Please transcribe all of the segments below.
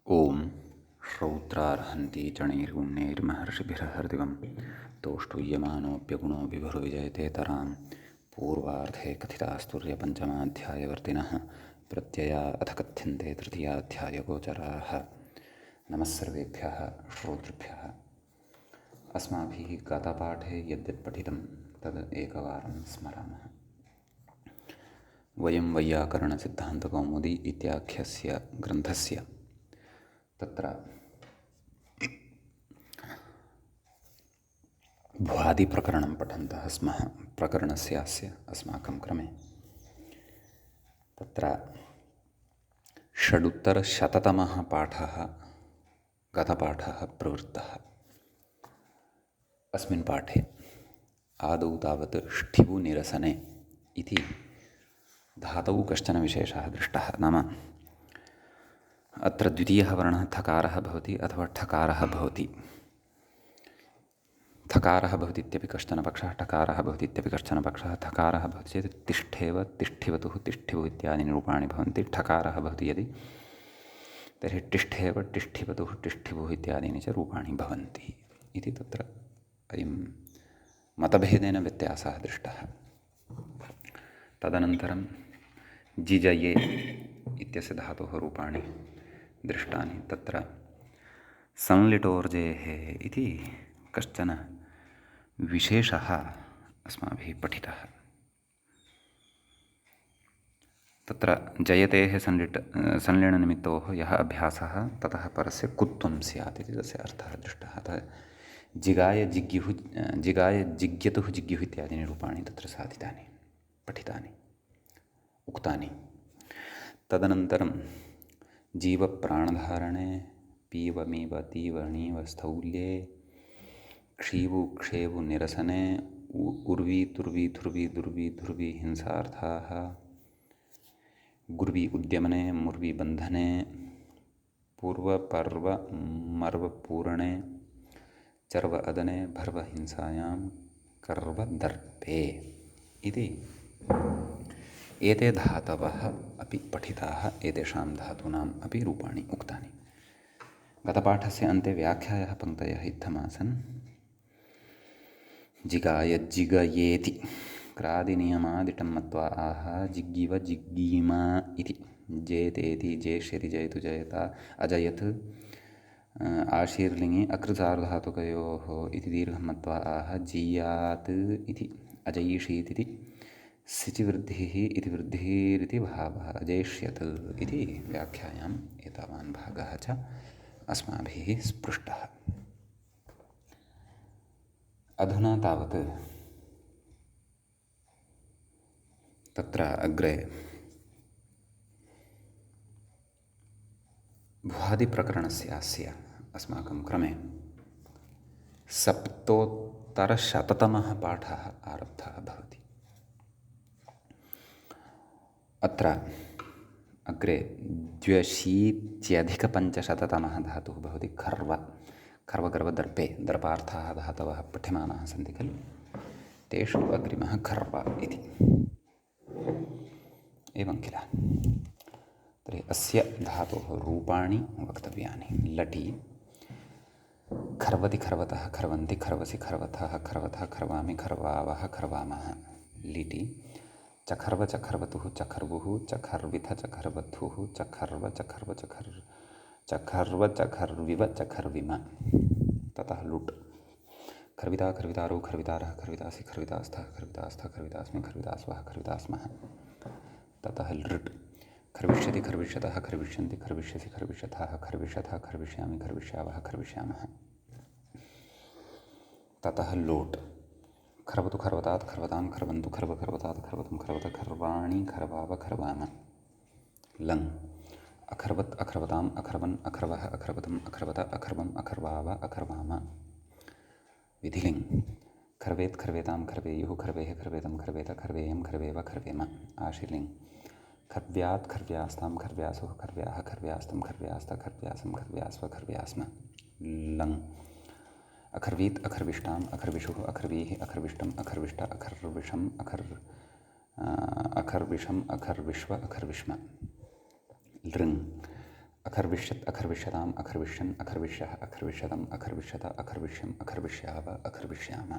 ॐ श्रौत्रार्हन्ति चणैर्गुण्यैर्महर्षिभिर्हृदिवं तोष्टुय्यमानोऽप्यगुणो विभुर्विजयते तरां पूर्वार्धे कथितास्तुर्यपञ्चमाध्यायवर्तिनः प्रत्यया अथ कथ्यन्ते तृतीयाध्यायगोचराः। नमः सर्वेभ्यः श्रोतृभ्यः। अस्माभिः गतपाठे यद्यत् पठितं तद् एकवारं स्मरामः। वयं वैयाकरणसिद्धान्तकौमुदी इत्याख्यस्य ग्रन्थस्य तत्र भ्वादिप्रकरणं पठन्तः स्मः। प्रकरणस्यास्य अस्माकं क्रमे तत्र षडुत्तरशततमः पाठः गतपाठः प्रवृत्तः। अस्मिन् पाठे आदौ तावत् ष्ठिबुनिरसने इति धातौ कश्चन विशेषः दृष्टः। नाम अत्र द्वितीयः वर्णः थकारः भवति अथवा ठकारः भवति। थकारः भवति इत्यपि कश्चन पक्षः, ठकारः भवति इत्यपि कश्चन पक्षः। थकारः भवति चेत् तिष्ठेव, तिष्ठिवतुः, तिष्ठिवुः इत्यादीनि रूपाणि भवन्ति। ठकारः भवति यदि तर्हि तिष्ठेव, तिष्ठिवतुः, तिष्ठिवुः इत्यादीनि च रूपाणि भवन्ति इति तत्र अयं मतभेदेन व्यत्यासः दृष्टः। तदनन्तरं जिजये इत्यस्य धातोः रूपाणि दृष्टानि। तत्र संलिटोर्जेः इति कश्चन विशेषः अस्माभिः पठितः। तत्र जयतेः संलीननिमित्तोः यः अभ्यासः ततः परस्य कुत्वं स्यात् इति तस्य अर्थः दृष्टः। अतः जिगाय जिग्युः, जिगाय जिग्यतुः, जिग्युः इत्यादीनि रूपाणि तत्र साधितानि, पठितानि, उक्तानि। तदनन्तरं जीवप्राणधारणे पीवमीव तीवणीव स्थौल्ये क्षीवु क्षेवु निरसने उर्वी तुर्वी थुर्वी दुर्वी धुर्वी हिंसार्थाः गुर्वी उद्यमने मुर्वी बन्धने पूर्वपर्व मर्व पूरणे चर्व अदने भर्व हिंसायां कर्व दर्पे इति एते धातवः अपि पठिताः। एतेषां धातूनाम् अपि रूपाणि उक्तानि। गतपाठस्य अन्ते व्याख्यायाः पङ्क्तयः इत्थमासन्। जिगाय जिगयेति क्रादिनियमादिटं मत्वा आह जिग्गिव जिग्गीमा इति जेतेति जेष्यति जयतु जयता अजयत् आशीर्लिङ्गे अकृसार्धातुकयोः इति दीर्घं मत्वा आह जीयात् इति अजयीषीत् इति सिचिवृद्धिः इति वृद्धिरिति भावः अजेष्यत् इति व्याख्यायाम् एतावान् भागः च अस्माभिः स्पृष्टः। अधुना तावत् तत्र अग्रे भ्वादिप्रकरणस्यास्य अस्माकं क्रमे सप्तोत्तरशततमः पाठः आरब्धः भवति। अत्र अग्रे 2,250तमः धातुः भवति खर्व। खर्वगर्वदर्पे दर्पार्थाः धातवः पठ्यमानाः सन्ति खलु, तेषु अग्रिमः खर्व इति। एवं किल। तर्हि अस्य धातोः रूपाणि वक्तव्यानि। लटि खर्वति खर्वतः खर्वन्ति खर्वसि खर्वथः खर्वथः खर्वामि खर्वावः खर्वामः। लिटि चखर्व चखर्वतुः चखर्वुः चखर्विथ चखर्वथुः चखर्व चखर्व चखर्व चखर्विव चखर्विम। ततः लुट् खर्विता खर्वितारो खर्वितारः खर्वितासि खर्वितास्थः खर्वितास्थः खर्वितास्मि खर्वितास्वः खर्वितास्मः। ततः लृट् खर्विष्यति खर्विष्यतः खर्विष्यन्ति खर्विष्यसि खर्विष्यथः खर्विष्यथः खर्विष्यामि खर्विष्यावः खर्विष्यामः। ततः लोट् खर्वतु खर्वतात् खर्वतां खर्वन्तु खर्व खर्वतात् खर्वतं खर्वत खर्वाणि खर्वाव खर्वाम। लङ् अखर्वत् अखर्वताम् अखर्वन् अखर्वः अखर्वतम् अखर्वत अखर्वम् अखर्वाव अखर्वाम। विधिलिङ् खर्वेत् खर्वेतां खर्वेयुः खर्वेः खर्वेतं खर्वेत खर्वेयं खर्वेव खर्वेम। आशीर्लिङ् खर्व्यात् खर्व्यास्तां खर्व्यासुः खर्व्याः खर्व्यास्तं खर्व्यास्त खर्व्यासं खर्व्यास्व खर्व्यास्म। लङ् अखर्वीत् अखर्विष्टाम् अखर्विषुः अखर्वीः अखर्विष्टम् अखर्विष्ट अखर्विषम् अखर्विषम् अखर्विष्व अखर्विष्म। लृङ् अखर्विष्यत् अखर्विष्यताम् अखर्विष्यन् अखर्विष्यः अखर्विष्यतम् अखर्विष्यत अखर्विष्यम् अखर्विष्याव अखर्विष्याम।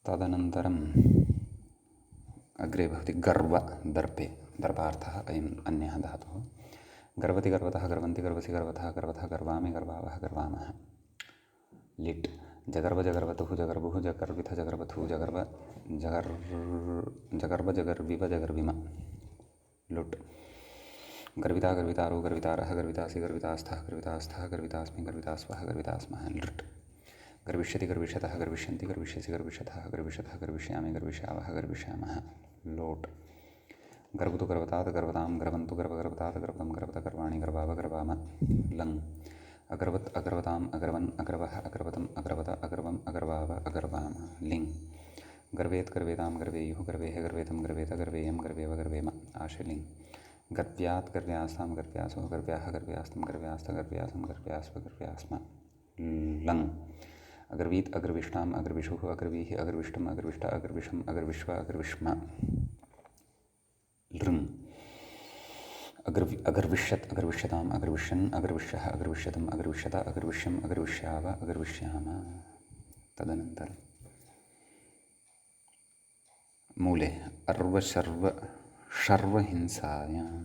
तदनन्तरम् अग्रे भवति गर्व दर्पे दर्पार्थः अयम् अन्यः धातुः। गर्वति गर्वतः गर्वन्ति गर्वसि गर्वतः गर्वतः गर्वामि गर्वावः गर्वामः। लिट् जगर्व जगर्वतुः जगर्वुः जगर्विथ जगर्वथुः जगर्व जगर्व जगर्विव जगर्विम। लुट् गर्विता गर्वितारो गर्वितारः गर्वितासि गर्वितास्थः गर्वितास्थः गर्वितास्मि गर्वितास्वः गर्वितास्मः। लृट् गर्विष्यति गर्विष्यतः गर्विष्यन्ति गर्विष्यसि गर्विष्यथः गर्विष्यतः गर्विष्यामि गर्विष्यावः गर्विष्यामः। लोट् गर्वतु गर्वतात् गर्वतां गर्वन्तु गर्वगर्वतात् गर्वतं गर्वत गर्वाणि गर्वाव गर्वाम। लङ् अगर्वत् अगर्वताम् अगर्वन् अगर्वः अगर्वतम् अगर्वत अगर्वम् अगर्वाव अगर्वाम। लिङ् गर्वेत् गर्वेतां गर्वेयुः गर्वेः गर्वेतं गर्वेत गर्वेयं गर्वेव गर्वेम। आशलिङ् गर्व्यात् गर्व्यास्तां गर्व्यासुः गर्व्याः गर्व्यास्तं गर्व्यास्त गर्व्यासं गर्व्यास्व गर्व्यास्म। लङ् अगर्वीत् अगर्विष्टाम् अगर्विषुः अगर्वीः अगर्विष्टम् अगर्विष्ट अगर्विषम् अगर्विष्व अगर्विष्म। लृङ् अगर्विष्यत् अगर्विष्यताम् अगर्विष्यन् अगर्विष्यः अगर्विष्यतम् अगर्विष्यत अगर्विष्यम् अगर्विष्याव अगर्विष्याम। तदनन्तरं मूले अर्वशर्व शर्वहिंसायां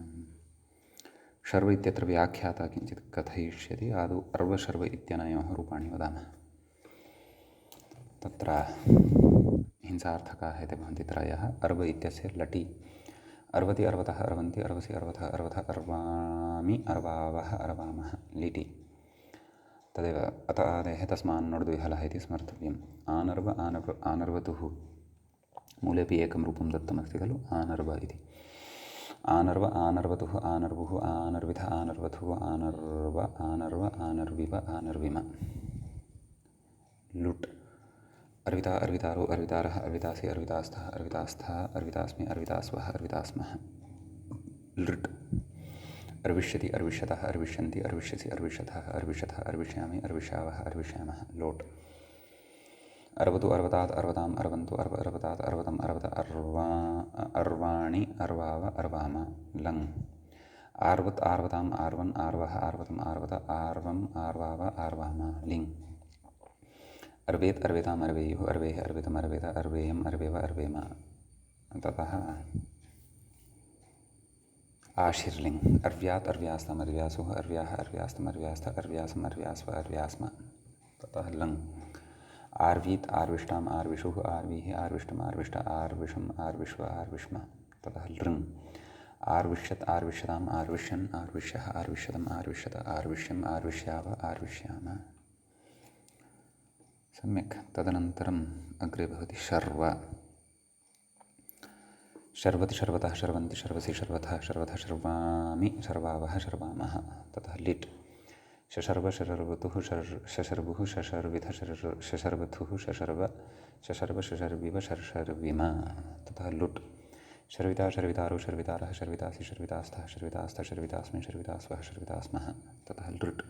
शर्व इत्यत्र व्याख्याता किञ्चित् कथयिष्यति। आदौ अर्वशर्व इत्यनयोः रूपाणि वदामः। तत्र हिंसार्थकाः इति भवन्ति त्रयः। अर्व इत्यस्य लटि अर्वति अर्वतः अर्वन्ति अर्वसि अर्वतः अर्वथ अर्वामि अर्वावः अर्वामः। लिटि तदेव अत आदेः तस्मान्नोड्द्विहलः इति स्मर्तव्यम्। आनर्व आनर्वतुः मूलेपि एकं रूपं दत्तमस्ति खलु आनर्व इति। आनर्व आनर्वतुः आनर्वुः आनर्विथ आनर्वथुः आनर्व आनर्व आनर्विव आनर्विम। लुट् अर्विता अर्वितारो अर्वितारः अर्वितासि अर्वितास्थः अर्वितास्थः अर्वितास्मि अर्वितास्वः अर्वितास्मः। लृट् अर्विष्यति अर्विष्यतः अर्विष्यन्ति अर्विष्यसि अर्विष्यथः अर्विष्यथः अर्विष्यामि अर्विष्यावः अर्विष्यामः। लोट् अर्वतु अर्वतात् अर्वताम् अर्वन्तु अर्व अर्वतात् अर्वतम् अर्वत अर्वाणि अर्वाव अर्वाम। लङ् आर्वत् आर्वताम् आर्वन् आर्वः आर्वतम् आर्वत आर्वम् आर्वाव आर्वाम। लिङ् अर्वेत् अर्वेताम् अर्वेयुः अर्वेः अर्वेतम् अर्वेत अर्वेयम् अर्वेव अर्वेम। ततः आशिर्लिङ् अर्व्यात् अर्व्यास्ताम् अर्व्यासुः अर्व्याः अर्व्यास्तम् अर्व्यास्त अर्व्यासम् अर्व्यास्व अर्व्यास्म। ततः लङ् आर्वीत् आर्विष्टाम् आर्विषुः आर्वीः आर्विष्टम् आर्विष्ट आर्विषम् आर्विष्व आर्विष्म। ततः लृङ् आर्विष्यत् आर्विष्यताम् आर्विष्यन् आर्विष्यः आर्विष्यतम् आर्विष्यत आर्विष्यम् आर्विष्याव आर्विष्याम। सम्यक्। तदनन्तरम् अग्रे भवति शर्व शर्वति शर्वतः शर्वन्ति शर्वसि शर्वथः शर्वथः शर्वामि शर्वावः शर्वामः। ततः लिट् शशर्व शशर्वतुः शशर्वुः शशर्विथ शशर्वथुः शशर्व शशर्व शशर्विव शर्षर्विम। ततः लुट् शर्विता शर्वितारो शर्वितारः शर्वितासि शर्वितास्थः शर्वितास्थ शर्वितास्मि शर्वितास्वः शर्वितास्मः। ततः लृट्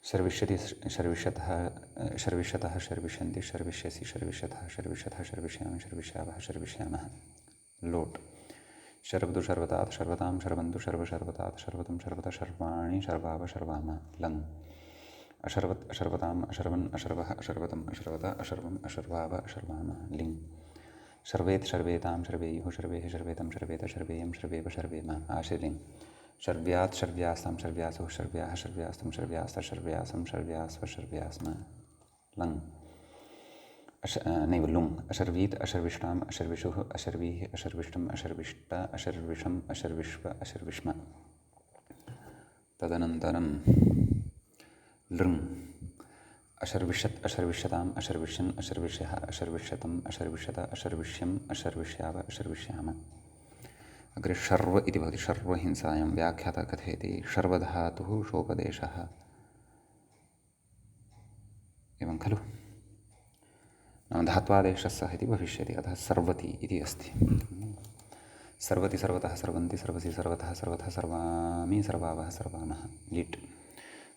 शर्विष्यति शर्विष्यतः शर्विष्यतः शर्विष्यन्ति शर्विष्यसि शर्विष्यथः शर्विष्यथः शर्विष्यामि शर्विष्यावः शर्विष्यामः। लोट् शर्वतु शर्वतात् शर्वतां शर्वन्तु शर्व शर्वतात् शर्वतं शर्वत शर्वाणि शर्वाव शर्वाम। लङ् अशर्वत् अशर्वताम् अशर्वन् अशर्वः अशर्वतम् अशर्वत अशर्वम् अशर्वाव अशर्वाम। लिङ् शर्वेत् शर्वेतां शर्वेयुः शर्वेः शर्वेतं शर्वेत शर्वेयं शर्वेव शर्वेम। आशिर्लिङ् शर्व्यात् शर्व्यास्तां शर्व्यासुः शर्व्याः शर्व्यास्तं शर्व्यास्त शर्व्यासं शर्व्यास्व शर्व्यास्म। लङ् नैव लुङ् अशर्वीत् अशर्विष्टाम् अशर्विषुः अशर्वीः अशर्विष्टम् अशर्विष्ट अशर्विषम् अशर्विष्व अशर्विष्म। तदनन्तरं लृङ् अशर्विष्यत् अशर्विष्यताम् अशर्विष्यन् अशर्विष्यः अशर्विष्यतम् अशर्विष्यत अशर्विष्यम् अशर्विष्याव अशर्विष्याम। अग्रे शर्व इति भवति। शर्वहिंसायां व्याख्याता कथयति शर्वधातुः शोपदेशः एवं खलु नाम धात्वादेशः सः इति भविष्यति। अतः सर्वति इति अस्ति। सर्वति सर्वतः सर्वन्ति सर्वसि सर्वतः सर्वतः सर्वामि सर्वावः सर्वामः। लिट्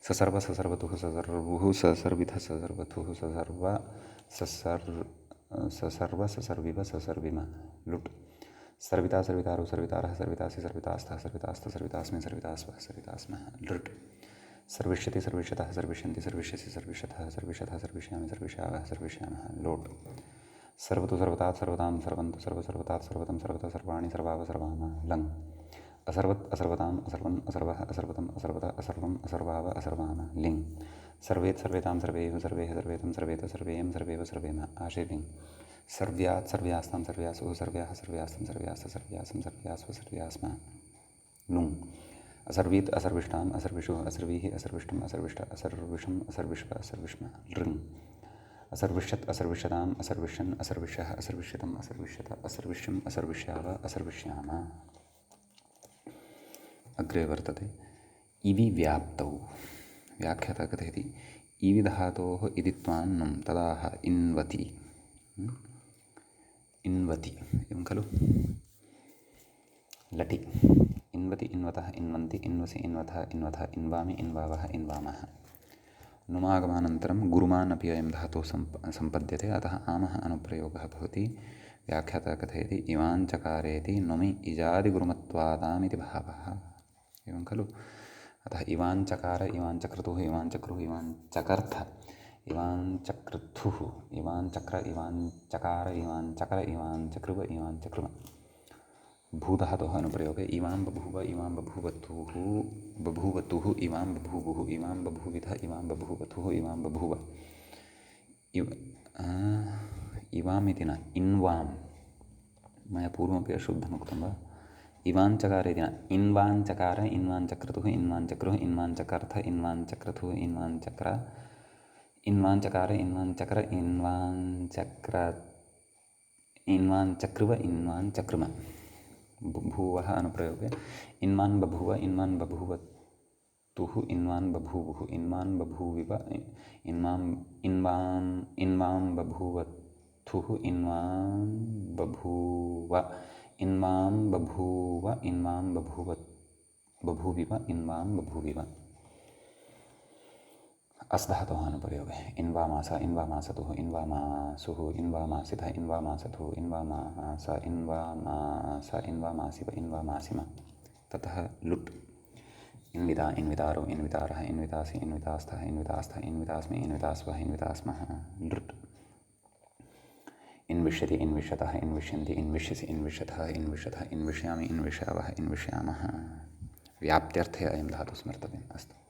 ससर्व ससर्वतुः ससर्वुः ससर्विथ ससर्वथुः ससर्व ससर्व ससर्विव ससर्विम। लुट् सर्विता सर्वितारो सर्वितारः सर्वितासि सर्वितास्तः सर्वितास्त सर्वितास्मि सर्वितास्वः सर्वितास्मः लृट् सर्विष्यति सर्विष्यतः सर्विष्यन्ति सर्विष्यसि सर्विष्यतः सर्विष्यतः सर्विष्यामि सर्विष्यावः सर्विष्यामः लोट् सर्वतु सर्वतात् सर्वतां सर्वन्तु सर्वसर्वतात् सर्वतं सर्वतः सर्वाणि सर्वाव सर्वामः लङ् असर्वत् असर्वताम् असर्वन् असर्वः असर्वतम् असर्वत असर्वम् असर्वाव असर्वामः लिङ् सर्वेत् सर्वेतां सर्वेषु सर्वेः सर्वेतं सर्वेत सर्वेयं सर्वेव सर्वेम आशे लिङ् सर्व्यात् सर्व्यास्तां सर्व्यासुः सर्व्याः सर्व्यास्तं सर्व्यास्त सर्व्यासं सर्व्यास्व सर्व्यास्म लुङ् असर्वीत् असर्विष्टाम् असर्विषुः असर्वीः असर्विष्टम् असर्विष्ट असर्विषम् असर्विष्व असर्विष्म लृङ् असर्विष्यत् असर्विष्यताम् असर्विष्यन् असर्विष्यः असर्विष्यतम् असर्विष्यत असर्विष्यम् असर्विष्याव असर्विष्याम अग्रे वर्तते इवि व्याप्तौ व्याख्याता कथयति इवि धातोः इदित्वान्नं तदाह इन्वति इन्वति एवं खलु लटि इन्वति इन्वतः इन्वन्ति इन्वसि इन्वथः इन्वथः इन्वामि इन्वावः इन्वामः नुमागमानन्तरं गुरुमान् अपि अयं धातुः सम्पद्यते अतः आमः अनुप्रयोगः भवति व्याख्याता कथयति इवाञ्चकारेति नुमि इजादिगुरुमत्वादामिति भावः एवं खलु अतः इवाञ्चकार इवाञ्चक्रतुः इवाञ्चक्रुः इवाञ्चकर्थ इवाञ्चकृथुः इवाञ्चक्र इवाञ्चकार इवाञ्चकर इवाञ्चकृव इवाञ्चकृव भूधातोः अनुप्रयोगे इमां बभूव इमां बभूवतुः बभूवतुः इमां बभूवुः इमां बभूविध इमां बभूवतुः इमां बभूव इवामिति न इन्वां मया पूर्वमपि अशुद्धमुक्तं वा इवाञ्चकार इति न इन्वाञ्चकार इन्वाञ्चक्रतुः इन्वाञ्चक्रुः इन्वाञ्चकर्थ इन्वाञ्चक्रतुः इन्वाञ्चक्र इन्वाञ्चकार इन्वाञ्चक्र इन्वाञ्चकृव इन्वाञ्चकृम भूवः अनुप्रयोगे इन्वान् बभूव इन्वान् बभूवतुः इन्वान् बभूवुः इन्वान् बभूविव इन्वां बभूवतुः इन्वान् बभूव इन्वां बभूव इन्वां बभूविव इन्वां बभूविव अस्धातोः अनुप्रयोगे इन्वामास इन्वामासतुः इन्वामासुः इन्वामासितः इन्वामासतुः इन्वामास इन्वामास इन्वामासिव इन्वामासिम ततः लुट् इन्विता इन्वितारो इन्वितारः इन्वितासि इन्वितास्थः इन्वितास्थ इन्वितास्मि इन्वितास्वः इन्वितास्मः लृट् इन्विष्यति इन्विष्यतः इन्विष्यन्ति इन्विष्यसि इन्विष्यतः इन्विष्यतः इन्विष्यामि इन्विष्यावः इन्विष्यामः व्याप्त्यर्थे अयं धातुः स्मर्तव्यम् अस्तु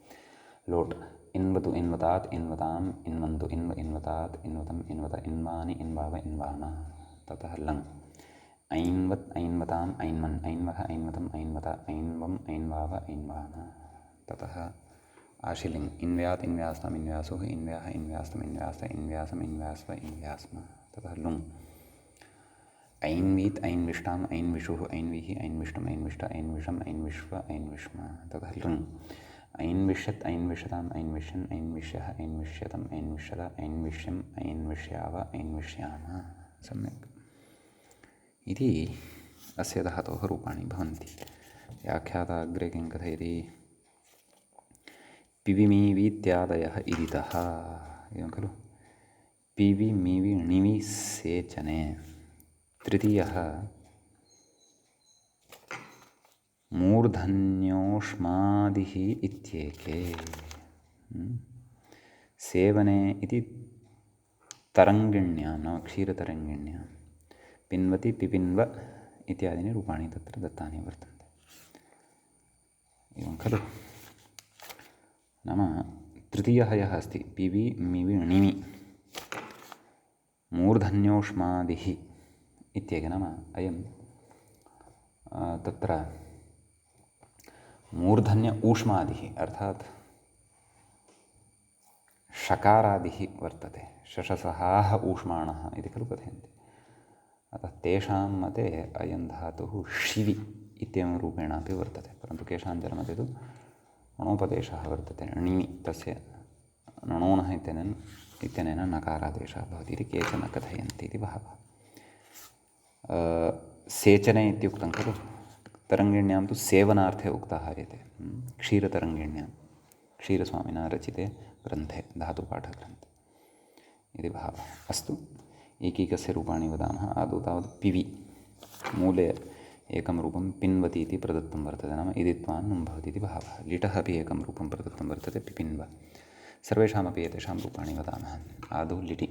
लोट् इन्वतु इन्वतात् इन्वताम् इन्वन्तु इन्वतात् इन्वतम् इन्वत इन्वानि इन्वाव इन्वाम ततः लङ् ऐन्वत् ऐन्वताम् ऐन्वन् ऐन्वः ऐन्वतम् ऐन्वत ऐन्वम् ऐन्वाव ऐन्वाम ततः आशिलिङ् इन्व्यात् इन्व्यास्ताम् इन्व्यासुः इन्व्याः इन्व्यास्तम् इन्व्यास्त इन्व्यासम् इन्व्यास्व इन्व्यास्म ततः लुङ् ऐन्वीत् ऐन्विष्टाम् ऐन्विषुः ऐन्विः ऐन्विष्टम् ऐन्विष्ट ऐन्विषम् ऐन्विष्व ऐन्विष्म ततः लृङ् ऐन्विष्यत् ऐन्विष्यताम् ऐन्विष्यन् ऐन्विष्यः ऐन्विष्यतम् ऐन्विष्यत ऐन्विष्यम् ऐन्विष्याव ऐन्विष्याम सम्यक् इति अस्य धातोः रूपाणि भवन्ति व्याख्याता अग्रे किं कथयति पिविमीवीत्यादयः इदितः एवं खलु पिवि मिवि णिवि सेचने तृतीयः मूर्धन्योष्मादिः इत्येके सेवने इति तरङ्गिण्यां नाम क्षीरतरङ्गिण्यां पिन्वति पिपिन्व इत्यादीनि रूपाणि तत्र दत्तानि वर्तन्ते एवं खलु नाम तृतीयः यः अस्ति पिवि मिवि णिवि मूर्धन्योष्मादिः इत्येके नाम अयं तत्र मूर्धन्य ऊष्मादिः अर्थात् षकारादिः वर्तते शशसहाः ऊष्माणः इति खलु कथयन्ति अतः तेषां मते अयं धातुः शिवि इत्येवं रूपेणापि वर्तते परन्तु केषाञ्चन मते तु णोपदेशः वर्तते णिमि तस्य णोनः इत्यनेन नकारादेशः भवति इति केचन कथयन्ति इति भावः सेचने इत्युक्तं खलु तरङ्गिण्यां तु सेवनार्थे उक्तः एते क्षीरतरङ्गिण्यां क्षीरस्वामिना रचिते ग्रन्थे धातुपाठग्रन्थे इति भावः अस्तु एकैकस्य रूपाणि वदामः आदौ तावत् पिवि मूले एकं रूपं पिन्वति इति प्रदत्तं वर्तते, नाम इदित्वान् नुं भवति इति भावः। लिटः अपि एकं रूपं प्रदत्तं वर्तते, पिपिन्व। सर्वेषामपि एतेषां रूपाणि वदामः। आदौ लिटि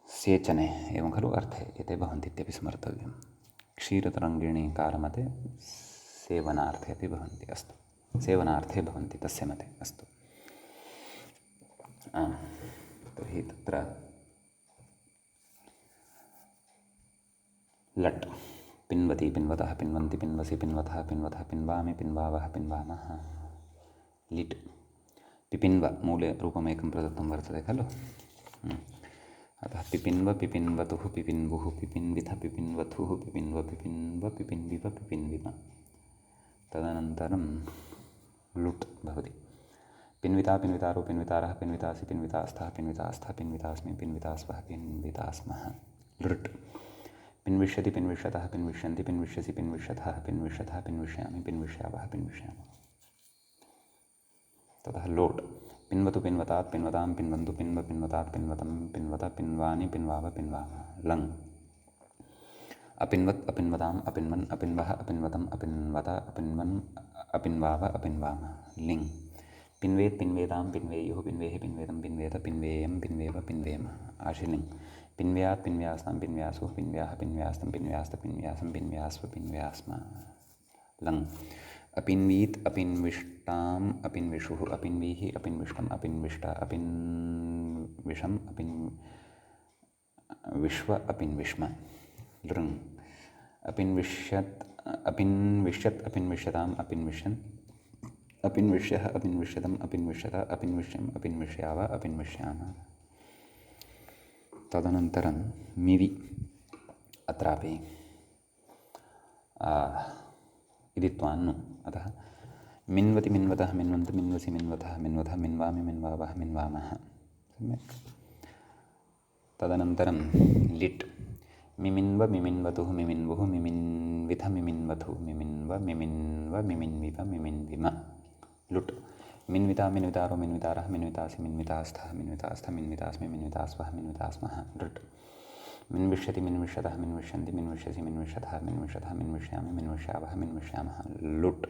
सेचने एवं खलु अर्थे एते भवन्ति इत्यपि स्मर्तव्यं। क्षीरतरङ्गिणी कारमते सेवनार्थे अपि भवन्ति, अस्तु, सेवनार्थे भवन्ति तस्य मते, अस्तु। तर्हि तत्र लट् पिन्वति पिन्वतः पिन्वन्ति पिन्वसि पिन्वतः पिन्वतः पिन्वामि पिन्वावः पिन्वामः। लिट् पिपिन्व मूले रूपमेकं प्रदत्तं वर्तते खलु। अतः पिपिन्व पिपिन्वतुः पिपिन्वुः पिपिन्विथ पिपिन्वथुः पिपिन्व पिपिन्व पिपिन्विव पिपिन्विव। तदनन्तरं लुट् भवति। पिन्विता पिन्वितारो पिन्वितारः पिन्वितासि पिन्वितास्थः पिन्वितास्थः पिन्वितास्मि पिन्वितास्वः पिन्वितास्मः। लृट् पिन्विष्यति पिन्विष्यतः पिन्विष्यन्ति पिन्विष्यसि पिन्विष्यथः पिन्विष्यथः पिन्विष्यामि पिन्विष्यावः पिन्विष्यामः। ततः लोट् पिन्वतु पिन्वतात् पिन्वतां पिन्वन्तु पिन्व पिन्वतात् पिन्वतं पिन्वत पिन्वानि पिन्वाव पिन्वामः। लङ् अपिन्वत् अपिन्वताम् अपिन्वन् अपिन्वः अपिन्वतम् अपिन्वत अपिन्वन् अपिन्वाव अपिन्वामः। लिङ् पिन्वेत् पिन्वेतां पिन्वेयुः पिन्वेहि पिन्वेदं पिन्वेत पिन्वेयं पिन्वेव पिन्वेम। आशिलिङ् पिन्व्यात् पिन्व्यास्तां पिन्व्यासुः पिन्व्याः पिन्व्यास्तं पिन्व्यास्त पिन्व्यासं पिन्व्यास्व पिन्व्यास्म। लङ् अपिन्वीत् अपिन्विष्टाम् अपिन्विषुः अपिन्वीः अपिन्विष्टम् अपिन्विष्ट अपिन्विषम् अपिन्विश्व अपिन्विष्म। लृङ् अपिन्विष्यत् अपिन्विष्यत् अपिन्विष्यताम् अपिन्विष्यन् अपिन्विष्यः अपिन्विष्यतम् अपिन्विष्यत अपिन्विष्यम् अपिन्विष्याव अपिन्विष्यामः। तदनन्तरं मिवि अत्रापि इदित्वान्नु, अतः मिन्वति मिन्वतः मिन्वन्तु मिन्वसि मिन्वतः मिन्वतः मिन्वामि मिन्वावः मिन्वामः। सम्यक्। तदनन्तरं लिट् मिमिन्व मिमिन्वतुः मिमिन्वुः मिमिन्विथ मिमिन्वथुः मिमिन्व मिमिन्व मिमिन्विव मिमिन्विम। लुट् मिन्विता मिन्वितारो मिन्वितारः मिन्वितासि मिन्वितास्थः मिन्वितास्थ मिन्वितास्मि मिन्वितास्वः मिन्वितास्मः। लृट् मिन्विष्यति मिन्विष्यतः मिन्विष्यन्ति मिन्विष्यसि मिन्विष्यथः मिन्विष्यथः मिन्विष्यामि मिन्विष्यावः मिन्विष्यामः। लुट्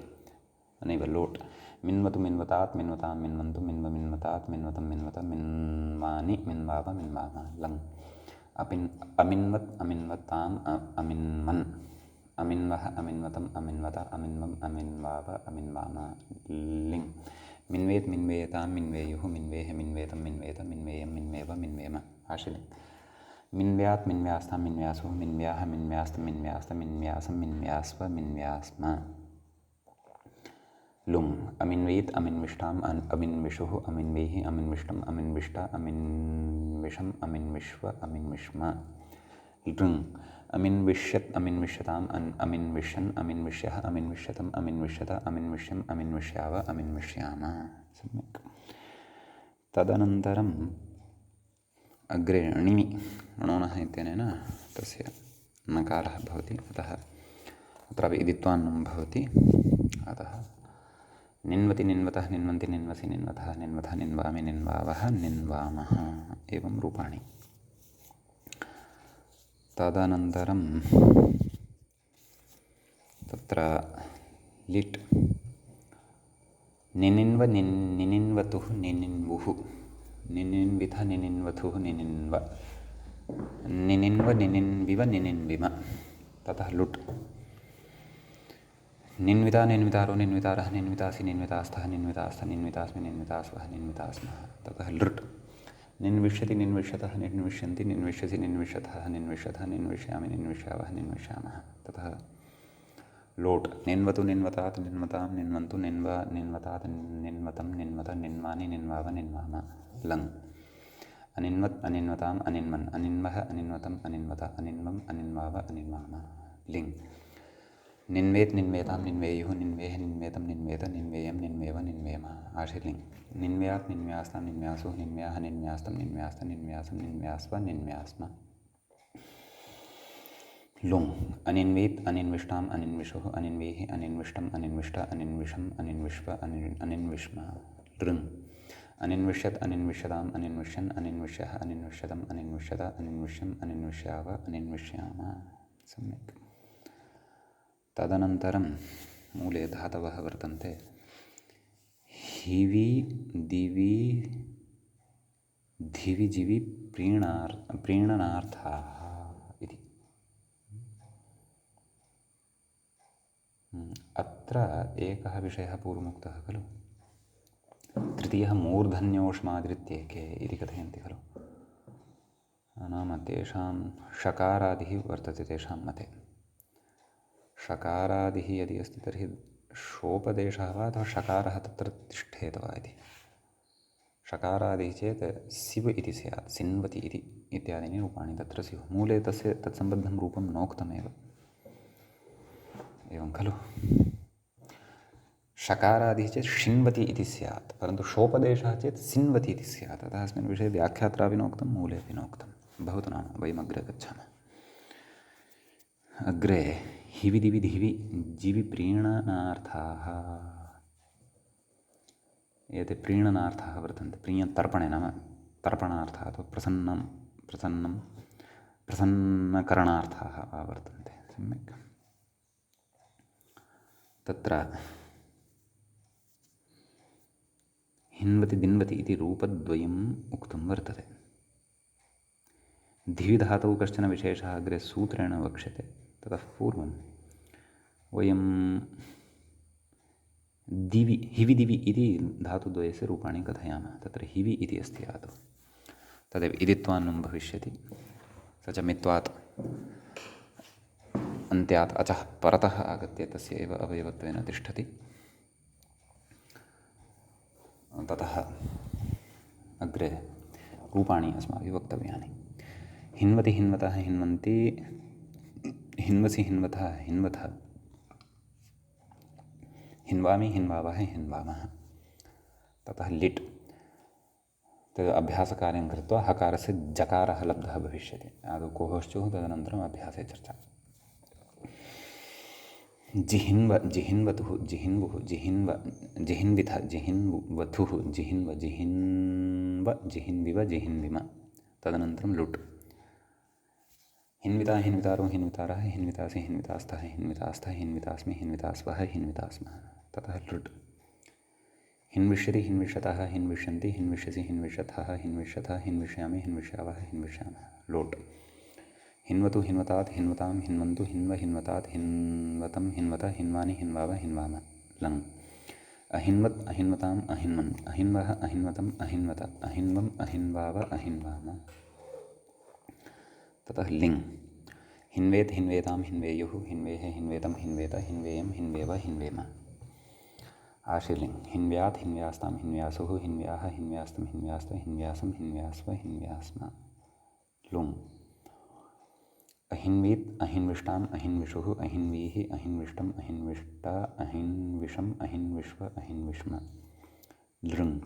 नैव लोट् मिन्वतु मिन्वतात् मिन्वतां मिन्वन्तु मिन्व मिन्वतात् मिन्वतं मिन्वत मिन्वानि मिन्वाव मिन्वामः। लङ् अमिन्वत् अमिन्वताम् अमिन्वन् अमिन्वः अमिन्वतम् अमिन्वत अमिन्वम् अमिन्वाव अमिन्वामः। लिङ् मिन्वेत् मिन्वेतां मिन्वेयुः मिन्वेह मिन्वेतं मिन्वेत मिन्वेयं मिन्वेव मिन्वेम। आशिलिङ् मिन्व्यात् मिन्व्यास्तां मिन्व्यासुः मिन्व्याः मिन्व्यास्त मिन्व्यास्त मिन्व्यासं मिन्व्यास्व मिन्व्यास्म। लुङ् अमिन्वेत् अमिन्विष्टाम् अमिन्विषुः अमिन्वेहि अमिन्विष्टम् अमिन्विष्ट अमिन्विषम् अमिन्विश्व अमिन्विष्म। लृङ् अमिन्विष्यत् अमिन्विष्यताम् अमिन्विष्यन् अमिन्विष्यः अमिन्विष्यतम् अमिन्विष्यत अमिन्विष्यम् अमिन्विष्याव अमिन्विष्याम। सम्यक्। तदनन्तरम् अग्रे णिमि णोनः इत्यनेन तस्य नकारः भवति, अतः अत्रापि इदित्वान्नं भवति। अतः निन्वति निन्वतः निन्वन्ति निन्वसि निन्वतः निन्वथः निन्वामि निन्वावः निन्वामः एवं रूपाणि। तदनन्तरं तत्र लिट् निनिन्व निनिन्वतुः निनिन्वुः निनिन्विथ निनिन्वथुः निनिन्व निनिन्व निनिन्विव निनिन्विम। ततः लुट् निन्विता निन्वितारो निन्वितारः निन्वितासि निन्वितास्थः निन्वितास्थ निन्वितास्मि निन्वितास्वः निन्वितास्मः। ततः लृट् निन्विष्यति निन्विष्यतः निन्विष्यन्ति निन्विष्यसि निन्विष्यथः निन्विष्यथः निन्विष्यामि निन्विष्यावः निन्विष्यामः। ततः लोट् निन्वतु निन्वतात् निन्वतां निन्वन्तु निन्व निन्वतात् निन्वतं निन्वत निन्वानि निन्वाव निन्वाम। लङ् अनिन्वत् अनिन्वताम् अनिन्वन् अनिन्वः अनिन्वतम् अनिन्वत अनिन्वम् अनिन्वाव अनिन्वाम। लिङ् निन्वेत् निन्वेतां निन्वेयुः निन्वेह निन्वेतं निन्वेत निन्वेयं निन्वेव निन्वेम। आशिलिङ् निन्व्यात् निन्व्यास्तां निन्व्यासुः निन्व्याः निन्व्यास्तं निन्व्यास्त निन्व्यासं निन्व्यास्व निन्व्यास्म। लुङ् अनिन्वेत् अनिन्विष्टाम् अनिन्विषुः अनिन्वेहि अनिन्विष्टम् अनिन्विष्ट अनिन्विषम् अनिन्विश्व अनिन्विष्म। लृङ् अनिन्विष्यत् अनिन्विष्यताम् अनिन्विष्यन् अनिन्विष्यः अनिन्विष्यतम् अनिन्विष्यत अनिन्विष्यम् अनिन्विष्याव अनिन्विष्याम। सम्यक्। तदनन्तरं मूले धातवः वर्तन्ते हिवि दिवि धिवि जिवि प्रीणनार्थाः इति। अत्र एकः विषयः पूर्वमुक्तः खलु, तृतीयः मूर्धन्योष्मादिरित्येके इति कथयन्ति खलु। नाम तेषां षकारादिः वर्तते तेषां मते। षकारादिः यदि अस्ति तर्हि शोपदेशः वा अथवा षकारः तत्र तिष्ठेत वा इति। षकारादिः चेत् सिव् इति स्यात्, सिन्वति इति इत्यादीनि रूपाणि तत्र स्युः। मूले तस्य तत्सम्बद्धं रूपं नोक्तमेव, एवं खलु। षकारादिः चेत् शिन्वति इति स्यात्, परन्तु शोपदेशः चेत् सिन्वति इति स्यात्। अतः अस्मिन् विषये व्याख्यात्रापि नोक्तं, मूले अपि नोक्तं। भवतु नाम वयमग्रे गच्छामः। अग्रे हिवि दिवि धिवि जिवि प्रीणनार्थाः, एते प्रीणनार्थाः वर्तन्ते। तर्पणे नाम तर्पणार्थाः अथवा प्रसन्नकरणार्थाः वर्तन्ते। सम्यक्। तत्र हिन्वति दिन्वति इति रूपद्वयम् उक्तं वर्तते। धिवि धातौ कश्चन विशेषः अग्रे सूत्रेण वक्ष्यते। ततः पूर्वं वयं दिवि हिवि दिवि इति धातुद्वयस्य रूपाणि कथयामः। तत्र हिवि इति अस्ति आदौ, तदेव इदित्वान्नं भविष्यति। स च मित्वात् अन्त्यात् अचः परतः आगत्य तस्य एव अवयवत्वेन तिष्ठति। ततः अग्रे रूपाणि अस्माभिः वक्तव्यानि। हिन्वति हिन्वतः हिन्वन्ति, हिन्वसि हिन्वतः हिन्वथ, हिन्वामि हिन्वावः हिन्वामः। ततः लिट् तद् अभ्यासकार्यं कृत्वा हकारस्य जकारः लब्धः भविष्यति। आदौ कोहोश्चुः, तदनन्तरम् अभ्यासे चर्चा। जिहिन्व जिहिन्वतुः जिहिन्वुः जिहिन्व जिहिन्विथ जिहिन्वथुः जिहिन्व जिहिन्व जिहिन्विव जिहिन्विम। तदनन्तरं लुट्। हिन्विता हिन्वितारो हिन्वितारः हिन्वितासि हिन्वितास्तः हिन्वितास्तः हिन्वितास्मि हिन्वितास्वः हिन्वितास्मः। ततः लुट्। हिन्विष्यति हिन्विष्यतः हिन्विष्यन्ति हिन्विष्यसि हिन्विष्यथः हिन्विष्यथः हिन्विष्यामि हिन्विष्यावः हिन्विष्यामः। लोट्। हिन्वतु हिन्वतात् हिन्वतां हिन्वन्तु हिन्व हिन्वतात् हिन्वतं हिन्वत हिन्वानि हिन्वाव हिन्वाम। लङ्। अहिन्वत् अहिन्वताम् अहिन्वन् अहिन्वः अहिन्वतम् अहिन्वत अहिन्वम् अहिन्वाव अहिन्वाम। ततः लिङ्। हिन्वेत् हिन्वेतां हिन्वेयुः हिन्वेः हिन्वेतं हिन्वेत हिन्वेयं हिन्वेव हिन्वेम। आशीर्लिङ्। हिन्व्यात् हिन्व्यास्तां हिन्व्यासुः हिन्व्याः हिन्व्यास्तं हिन्व्यास्त हिन्व्यासं हिन्व्यास्व हिन्व्यास्म। लुङ्। अहिन्वीत् अहिन्विष्टाम् अहिन्विषुः अहिन्वीः अहिन्विष्टम् अहिन्विष्टा अहिन्विषम् अहिन्विष्व अहिन्विष्म। लृङ्।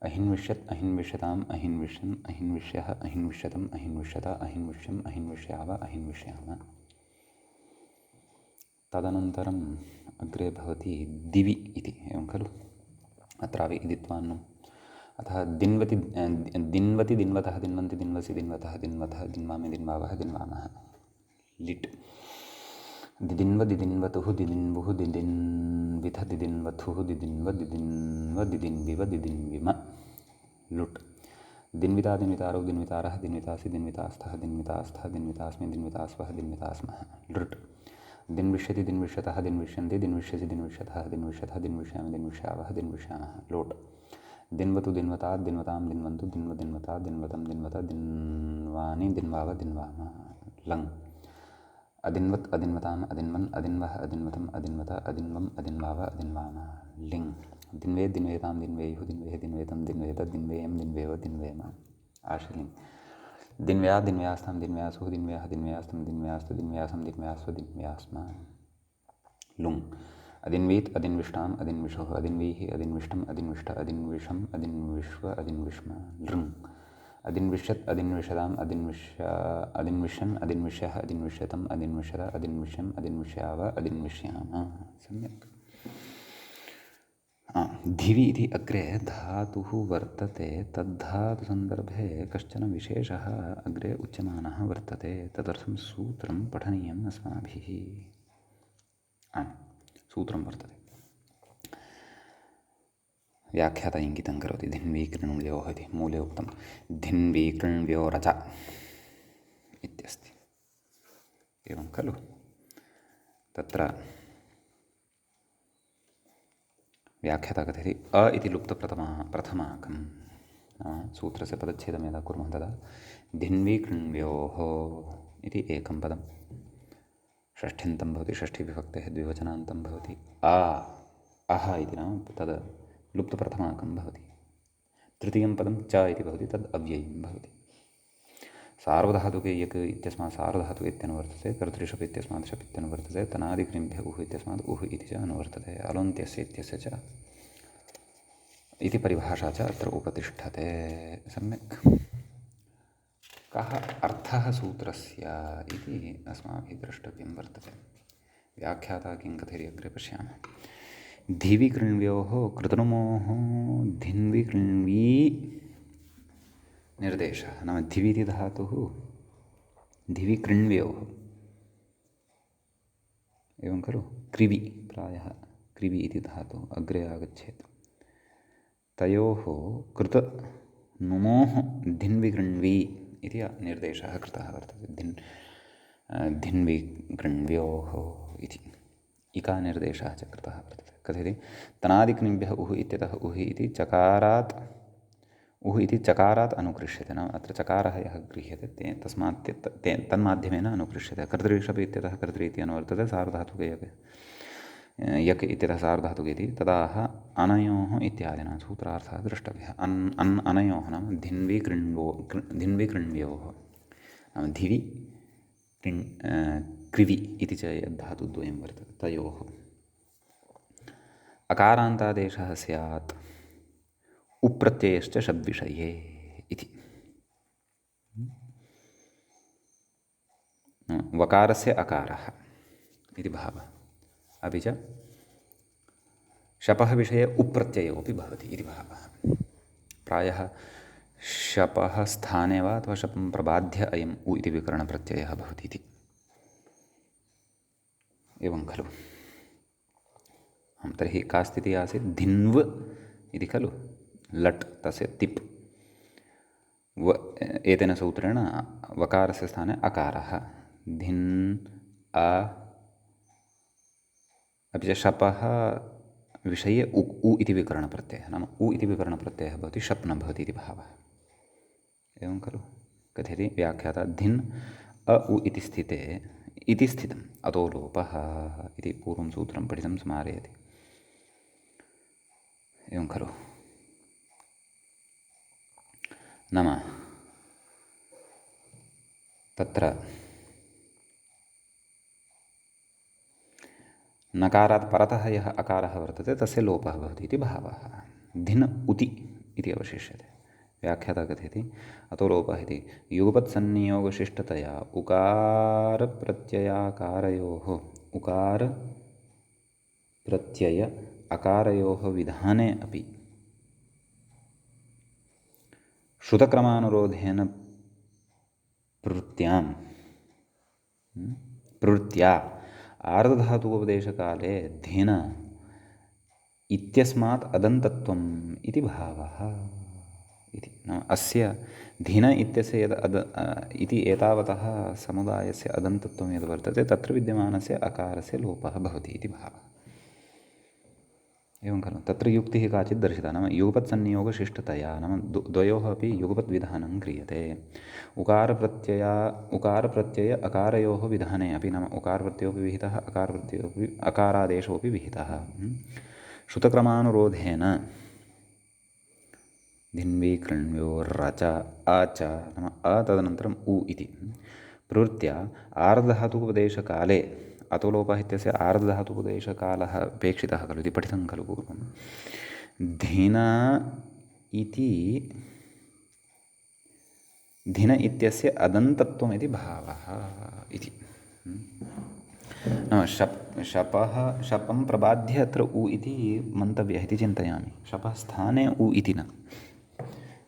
अहिन्विष्यत् अहिन्विष्यताम् अहिन्विष्यन् अहिन्विष्यः अहिन्विष्यतम् अहिन्विष्यत अहिन्विष्यम् अहिन्विष्याव अहिन्विष्याम। तदनन्तरम् अग्रे भवति दिवि इति, एवं खलु। अत्रापि इदित्वान्नम्। अतः दिन्वति दिन्वति दिन्वतः दिन्वन्ति दिन्वसि दिन्वतः दिन्वतः दिन्वामि दिन्वावः दिन्वामः। लिट्। दिदिन्व दिदिन्वतुः दिदिन्वुः दिदिन्विथ दिदिन्वथुः दिदिन्व दिदिन्व दिदिन्विव दिदिन्विम। लुट्। दिन्विता दिन्वितारौ दिन्वितारः दिन्वितासि दिन्वितास्थः दिन्वितास्थः दिन्वितास्मि दिन्वितास्वः दिन्वितास्मः। लृट्। दिन्विष्यति दिन्विष्यतः दिन्विष्यन्ति दिन्विष्यसि दिन्विष्यथः दिन्विष्यथः दिन्विष्यामि दिन्विष्यावः दिन्विष्यामः। लोट्। दिन्वतु दिन्वतात् दिन्वतां दिन्वन्तु दिन्व दिन्वतात् दिन्वतं दिन्वत दिन्वानि दिन्वाव दिन्वाम। लङ्। अदिन्वत् अदिन्वताम् अदिन्वन् अदिन्वः अदिन्वतम् अदिन्वत अदिन्वम् अदिन्वाव अदिन्वाम। लिङ्। दिन्वेत् दिन्वेतां दिन्वेयुः दिन्वेः दिन्वेतं दिन्वेत दिन्वेयं दिन्वेव दिन्वेम। आशीर्लिङ्। दिन्व्यात् दिन्व्यास्तां दिन्व्यासुः दिन्व्याः दिन्व्यास्तं दिन्व्यास्त दिन्व्यासं दिन्व्यास्व दिन्व्यास्म। लुङ्। अदिन्वीत् अदिन्विष्टाम् अदिन्विषुः अदिन्वीः अदिन्विष्टम् अदिन्विष्ट अदिन्विषम् अदिन्विष्व अदिन्विष्म। लृङ्। अदिन्विष्यत् अदिन्विषताम् अदिन्विष्यन् अदिन्विष्यः अदिन्विष्यतम् अदिन्विष्यत अदिन्विष्यम् अदिन्विष्याव अदिन्विष्याम। सम्यक्। धिवि इति अग्रे धातुः वर्तते। तद्धातुसन्दर्भे कश्चन विशेषः अग्रे उच्यमानः वर्तते। तदर्थं सूत्रं पठनीयम् अस्माभिः। आम् सूत्रं वर्तते। व्याख्याता इङ्गितं करोति धिन्वीकृण्व्योः इति मूले उक्तं धिन्वीकृण्व्योरच इत्यस्ति। एवं खलु। तत्र व्याख्याता कथयति अ इति प्रथमाकं सूत्रस्य पदच्छेदं यदा कुर्मः तदा धिन्वीकृण्व्योः इति एकं पदं षष्ठ्यन्तं भवति, षष्ठीविभक्तेः द्विवचनान्तं भवति। अह इति नाम तद् लुप्तप्रथमाकं भवति। तृतीयं पदं च इति भवति, तद् अव्ययं भवति। सार्वधातुके यक् इत्यस्मात् सार्वधातुके इत्यनुवर्तते, कर्तृशप् इत्यस्मात् शप् इत्यनुवर्तते, तनादिक्रिमभ्यः उः इत्यस्मात् उः इति च अनुवर्तते, अलोन्त्यस्य इत्यस्य च इति परिभाषा च अत्र उपतिष्ठते। सम्यक्। कः अर्थः सूत्रस्य इति अस्माभिः द्रष्टव्यं वर्तते। व्याख्याता किं कथयति अग्रे पश्यामः। धिविकृण्व्योः कृतनुमोः धिन्विकृण्वी निर्देशः नाम धिविति धातुः धिविकृण्व्योः एवं खलु। क्रिवि प्रायः क्रिवि इति धातुः अग्रे आगच्छेत्। तयोः कृत नुमोः धिन्विकृण्वी इति निर्देशः कृतः वर्तते। धिन्विकृण्व्योः इति इका निर्देशः च कृतः वर्तते। कथयति तनादिक्रिमभ्यः उः इत्यतः उः इति चकारात् उः इति चकारात् अनुकृष्यते। नाम अत्र चकारः यः गृह्यते तस्मात् तन्माध्यमेन अनुकृष्यते। कर्तृशप् इत्यतः कर्तृ इति अनुवर्तते, सार्वधातुके यक् इत्यतः सार्वधातुके इति तदाह अनयोः इत्यादिना सूत्रार्थः द्रष्टव्यः। अनयोः नाम धिन्विकृण्व्योः नाम धिवि क्रिवि इति च यद्धातुद्वयं वर्तते तयोः अकारान्तादेशः स्यात् उप्रत्ययश्च षड्विषये इति। वकारस्य अकारः इति भावः, अपि च शपः विषये उप्रत्ययोऽपि भवति इति भावः। प्रायः शपः स्थाने वा अथवा शपं प्रबाध्य अयम् उ इति विकरणप्रत्ययः भवति इति। एवं खलु। तर्हि का स्थितिः आसीत्? धिन्व इति खलु लट् तस्य तिप् एतेन सूत्रेण वकारस्य स्थाने अकारः धिन् अपि च शपः विषये उ इति विकरणप्रत्ययः नाम उ इति विकरणप्रत्ययः भवति, शप् न भवति इति भावः। एवं खलु। कथयति व्याख्याता धिन् अ उ इति स्थिते इति स्थितम् अतो लोपः इति पूर्वं सूत्रं पठितं स्मारयति। एवं खलु। नाम तत्र नकारात् परतः यः अकारः वर्तते तस्य लोपः भवति इति भावः। धिन् उति इति अवशिष्यते। व्याख्याता कथयति अतो लोपः इति युगपत्सन्नियोगशिष्टतया उकारप्रत्यय अकारयोः विधाने अपि श्रुतक्रमानुरोधेन प्रवृत्त्या आर्धधातुकोपदेशकाले धिन इत्यस्मात् अदन्तत्वम् इति भावः इति। नाम अस्य धिन इत्यस्य यद् इति एतावतः समुदायस्य अदन्तत्वं यद् वर्तते तत्र विद्यमानस्य अकारस्य लोपः भवति इति भावः। एवं खलु। तत्र युक्तिः काचित् दर्शिता नाम युगपत्संयोगशिष्टतया नाम द्वयोः अपि युगपद्विधानं क्रियते। उकारप्रत्यय अकारयोः विधाने अपि नाम उकारप्रत्ययोपि विहितः अकारप्रत्ययोपि अकारादेशोऽपि विहितः। श्रुतक्रमानुरोधेन धिन्वीकृण्व्योरच अच नाम अ तदनन्तरम् उ इति प्रवृत्त्या आर्धधातुकोपदेशकाले अतो लोपः इत्यस्य आर्धधातुकोपदेशकालः अपेक्षितः खलु इति पठितं खलु पूर्वं। धिन इत्यस्य अदन्तत्वम् इति भावः इति। नाम शपं प्रबाध्य अत्र उ इति मन्तव्यः इति चिन्तयामि। शपः स्थाने उ इति न।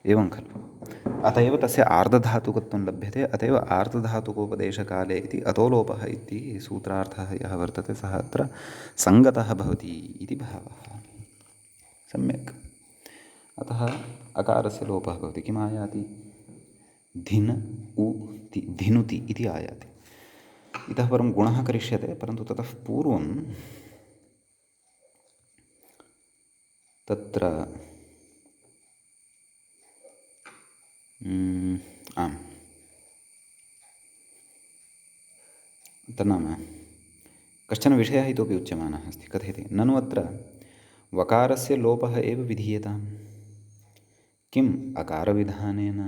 एवं खलु। अत एव तस्य आर्धधातुकत्वं लभ्यते। अत एव आर्धधातुकोपदेशकाले इति अतोलोपः इति सूत्रार्थः यः वर्तते सः अत्र सङ्गतः भवति इति भावः। सम्यक्। अतः अकारस्य लोपः भवति। किम् आयाति? धिन् उ ति धिनुति इति आयाति। इतः परं गुणः करिष्यते, परन्तु ततः पूर्वं तत्र आम् तन्नाम कश्चन विषयः इतोपि उच्यमानः अस्ति। कथयति, ननु अत्र वकारस्य लोपः एव विधीयताम्। किम् अकारविधानेन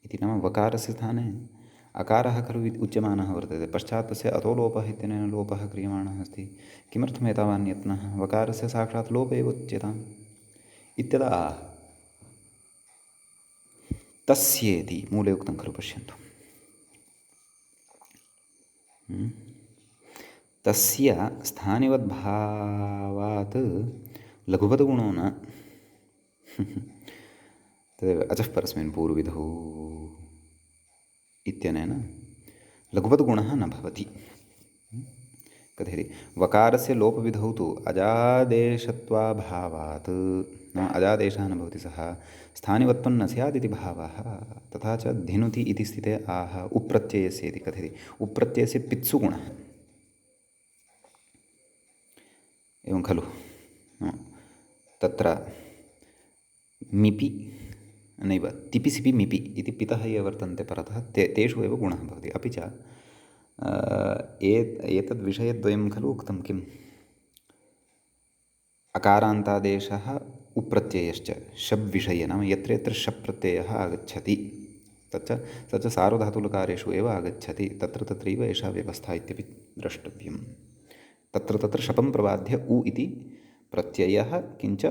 इति? नाम वकारस्य स्थाने अकारः खलु उच्यमानः वर्तते, पश्चात् तस्य अतोलोपः इत्यनेन लोपः क्रियमाणः अस्ति। किमर्थम् एतावान् यत्नः? वकारस्य साक्षात् लोप एव उच्यताम् इत्यतः तस्येति मूले उक्तं खलु, पश्यन्तु। तस्य स्थानिवद्भावात् लघुपदगुणो न तदेव अचः परस्मिन् पूर्वविधौ इत्यनेन लघुपदगुणः न भवति। कथयति, वकारस्य लोपविधौ तु अजादेशत्वाभावात्, नाम अजादेशः न भवति, सः स्थानिवत्वं न स्यात् इति भावः। तथा च धिनुति इति स्थिते आह उप्रत्ययस्य इति कथयति। उप्रत्ययस्य पित्सु गुणः एवं खलु। तत्र मिपि नैव तिपिसिपि मिपि इति पितः ये वर्तन्ते परतः तेषु एव गुणः भवति। अपि च एतद्विषयद्वयं खलु उक्तं। किम्? अकारान्तादेशः उप्रत्ययश्च शब् विषये, नाम यत्र यत्र शप् प्रत्ययः आगच्छति स च सार्वधातुलकारेषु एव आगच्छति, तत्र तत्रैव एषा व्यवस्था इत्यपि द्रष्टव्यम्। तत्र तत्र शपं प्रबाध्य उ इति प्रत्ययः, किञ्च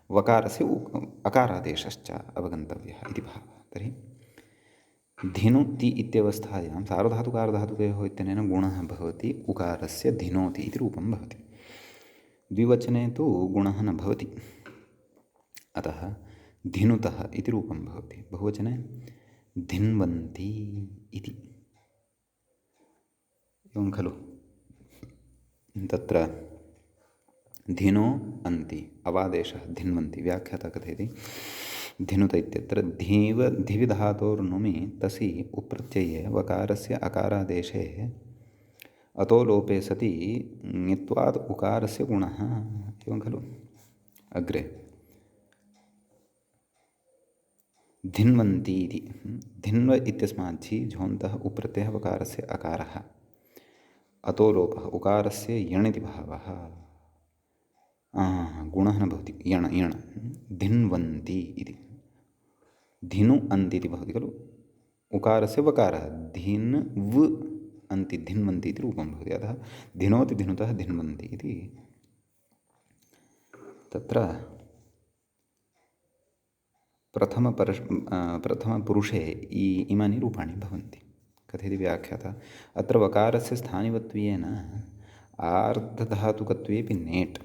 वकारस्य अकारादेशश्च अवगन्तव्यः इति भावः। तर्हि धिनुति इत्यवस्थायां सार्वधातुकार्धधातुकयोः इत्यनेन गुणः भवति, उकारस्य धिनोति इति रूपं भवति। द्विवचने तु गुणः न भवति, अतः धिनुतः इति रूपं भवति। बहुवचने धिन्वन्ति इति, एवं खलु। तत्र धिनो अन्ति अवादेशः धिन्वन्ति। व्याख्याता कथयति, धिनुत इत्यत्र धिवि धातोर्नुमि तसि उप्रत्यये वकारस्य अकारादेशे अतो लोपे सति ङित्वात् उकारस्य गुणः, एवं खलु। अग्रे धिन्वन्ति इति, धिन्व इत्यस्मात् झि झोन्तः उप्रत्ययः वकारस्य अकारः, अतो लोपः उकारस्य यण् इति भावः। गुणः न भवति, यण् यण्। धिन्वन्ति इति धिनु अन्ति इति भवति खलु। उकारस्य वकारः धिन्व अन्ति धिन्वन्ति इति रूपं भवति। अतः धिनोति धिनुतः धिन्वन्ति इति तत्र प्रथमपुरुषे इमानि रूपाणि भवन्ति। कथयति व्याख्याता, अत्र वकारस्य स्थानिवत्वेन आर्धधातुकत्वेपि नेट्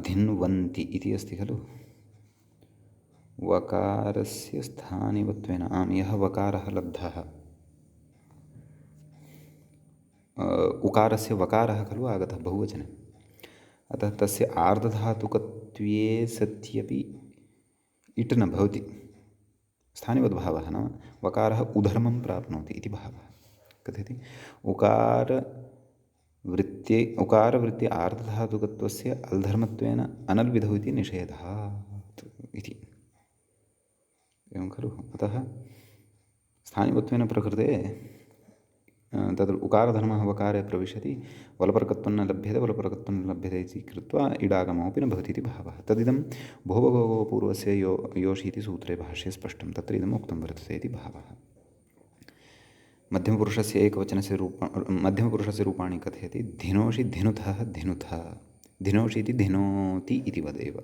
धिन्वन्ति इति अस्ति खलु। वकारस्य स्थानिवत्वेन यः वकारः लब्धः, उकारस्य वकारः खलु आगतः बहुवचने, अतः तस्य आर्धधातुकत्वे सत्यपि इट् न भवति। स्थानिवद्भावः नाम वकारः उधर्मं प्राप्नोति इति भावः। कथयति, उकारवृत्ति आर्धधातुकत्वस्य अल्धर्मत्वेन अनल्विधौ इति निषेधात् इति, एवं खलु। अतः स्थानिवत्वेन प्रकृते तत्र उकारधर्मः वकारे प्रविशति, वलपरकत्वं न लभ्यते, वलपरकत्वं न लभ्यते इति कृत्वा इडागमोऽपि न भवति इति भावः। तदिदं भोवगोः पूर्वस्य योषि इति सूत्रे भाष्ये स्पष्टं, तत्र इदम् उक्तं वर्तते इति भावः। मध्यमपुरुषस्य एकवचनस्य मध्यमपुरुषस्य रूपाणि कथयति, धिनोषि धिनुतः धिनुतः, धिनोषि इति धिनोति इति वदेव।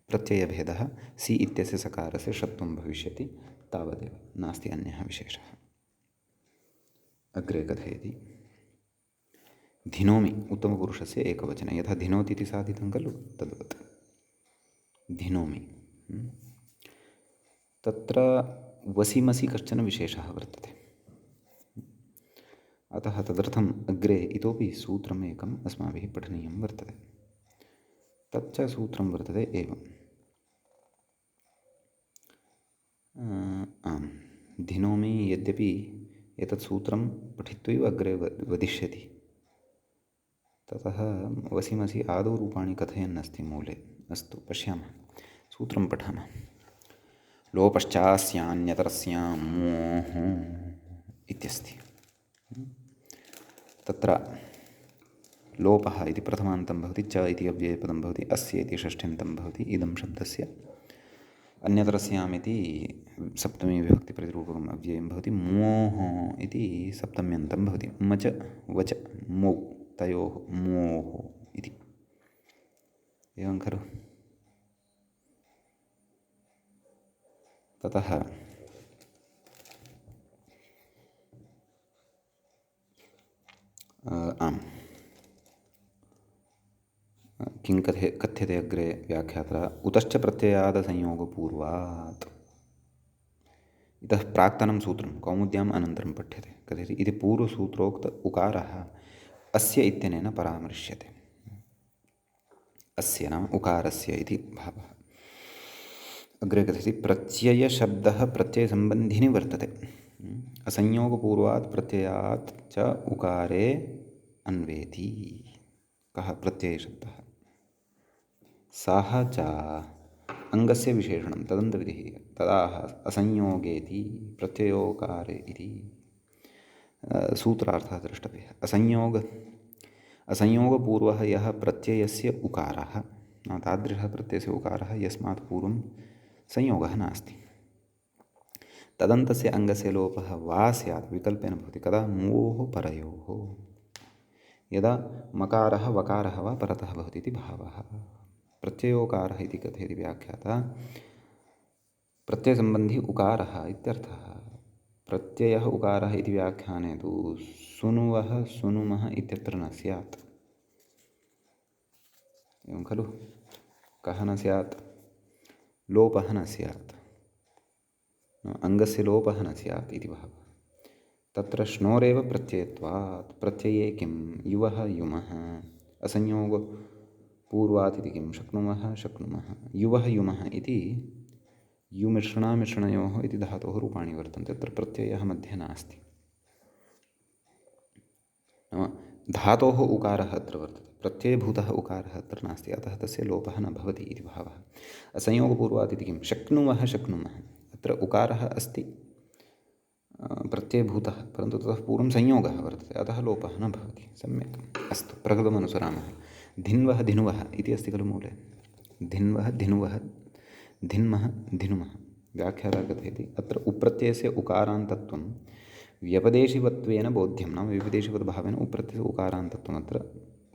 प्रत्ययभेदः सि इत्यस्य सकारस्य षत्वं भविष्यति, तावदेव, नास्ति अन्यः विशेषः। अग्रे कथयति, धिनोमि उत्तमपुरुषस्य एकवचने, यथा धिनोति इति साधितं खलु तद्वत् धिनोमि। तत्र वसिमसि कश्चन विशेषः वर्तते, अतः तदर्थम् अग्रे इतोपि सूत्रम् एकम् अस्माभिः पठनीयं वर्तते। तच्च सूत्रं वर्तते एवम्। आम्, धिनोमि यद्यपि एतत् सूत्रं पठित्वैव अग्रे वदिष्यति, ततः वसिमसि आदौ रूपाणि कथयन्नस्ति मूले। अस्तु, पश्यामः, सूत्रं पठामः। लोपश्चास्यान्यतरस्यां मोः इत्यस्ति। तत्र लोपः इति प्रथमान्तं भवति, च इति अव्ययपदं भवति, अस्य इति षष्ठ्यन्तं भवति। इदं शब्दस्य अन्यतरस्याम् इति सप्तमी विभक्तिप्रतिरूपकम् अव्ययं भवति। मोः इति सप्तम्यन्तं भवति। मच वच मौ तयोः मोः इति, एवं खलु। ततः आम्, किं कथ्यते अग्रे व्याख्यातः, उतश्च प्रत्ययादसंयोगपूर्वात्। इतः प्राक्तनं सूत्रं कौमुद्याम् अनन्तरं पठ्यते। कथयति, इति पूर्वसूत्रोक्त उकारः अस्य इत्यनेन परामर्श्यते। अस्य नाम उकारस्य इति भावः। अग्रे कथयति, प्रत्ययशब्दः प्रत्ययसम्बन्धिनी वर्तते। असंयोगपूर्वात् प्रत्ययात् च उकारे अन्वेति। कः प्रत्ययशब्दः? सः च अङ्गस्य विशेषणं तदन्तविधिः, तदाह असंयोगेति प्रत्ययोकारे इति सूत्रार्थः द्रष्टव्यः। असंयोगपूर्वः यः प्रत्ययस्य उकारः, तादृशः प्रत्ययस्य उकारः यस्मात् पूर्वं संयोगः नास्ति, तदन्तस्य अङ्गस्य लोपः वा स्यात्, विकल्पेन भवति। कदा? मोः परयोः, यदा मकारः वकारः वा परतः भवति इति भावः। प्रत्ययोकारः इति कथयति व्याख्याता, प्रत्ययसम्बन्धी उकारः इत्यर्थः। प्रत्ययः उकारः इति व्याख्याने तु सुनुवः सुनुमः इत्यत्र न स्यात्, एवं खलु। कः न स्यात्? लोपः न स्यात्, अङ्गस्य लोपः न स्यात् इति भावः। तत्र श्नोरेव प्रत्ययत्वात्, प्रत्यये किं? युवः युमः, असंयोगपूर्वात् इति किं? शक्नुमः शक्नुमः, युवः युमः इति युमिश्रणामिश्रणयोः इति धातोः रूपाणि वर्तन्ते। तत्र प्रत्ययः मध्ये नास्ति, नाम धातोः उकारः अत्र वर्तते, प्रत्ययभूतः उकारः अत्र नास्ति, अतः तस्य लोपः न भवति इति भावः। असंयोगपूर्वात् इति किं? शक्नुमः शक्नुमः, अत्र उकारः अस्ति प्रत्ययभूतः, परन्तु ततः पूर्वं संयोगः वर्तते, अतः लोपः न भवति। सम्यक्, अस्तु, प्रकृतमनुसरामः। धिन्वः धिनुवः इति अस्ति खलु मूले। धिन्वः धिनुवः, धिन्मः धिनुमः। व्याख्याता कथयति, अत्र उप्रत्ययस्य उकारान्तत्वं व्यपदेशिवत्वेन बोध्यं, नाम व्यपदेशिवद्भावेन उप्रत्ययस्य उकारान्तत्वम् अत्र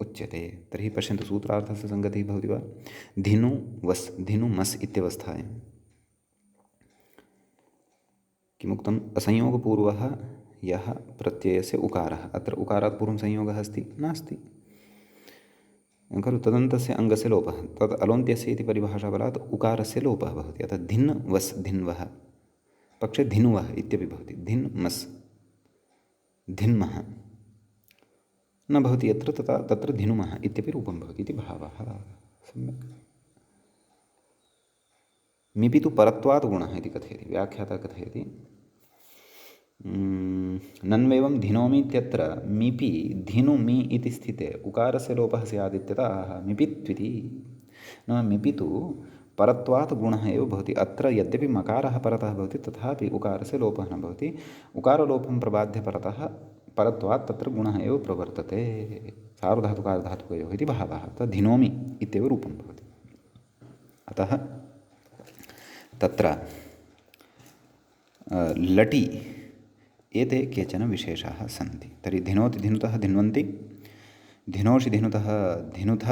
उच्यते। तर्हि पश्यन्तु, सूत्रार्थस्य सङ्गतिः भवति वा? धिनु वस्, धिनु मस् इत्यवस्थायां किमुक्तम्? असंयोगपूर्वः यः प्रत्ययस्य उकारः, अत्र उकारात् पूर्वं संयोगः अस्ति? नास्ति खलु। तदन्तस्य अङ्गस्य लोपः, तद् अलोन्त्यस्य इति परिभाषाबलात् उकारस्य लोपः भवति, अतः धिन् वस् धिन्वः पक्षे धिनुवः इत्यपि भवति। धिन् मस् धिन्मः न भवति यत्र, तथा तत्र धिनुमः इत्यपि रूपं भवति इति भावः। सम्यक्। मिपि तु परत्वात् गुणः इति कथयति व्याख्याता, कथयति नन्वेवं धिनोमि इत्यत्र मिपि धिनुमि इति स्थिते उकारस्य लोपः स्यादित्यतः मिपित्विति। नाम मिपि तु परत्वात् गुणः एव भवति। अत्र यद्यपि मकारः परतः भवति, तथापि उकारस्य लोपः न भवति। उकारलोपं प्रबाध्य परत्वात् तत्र गुणः एव प्रवर्तते, सार्वधातुकारधातुकयोः इति भावः। तद् धिनोमि इत्येव रूपं भवति। अतः तत्र लटि एते केचन विशेषाः सन्ति। तर्हि धिनोति धिनुतः धिन्वन्ति, धिनोषि धिनुतः धिनुथ,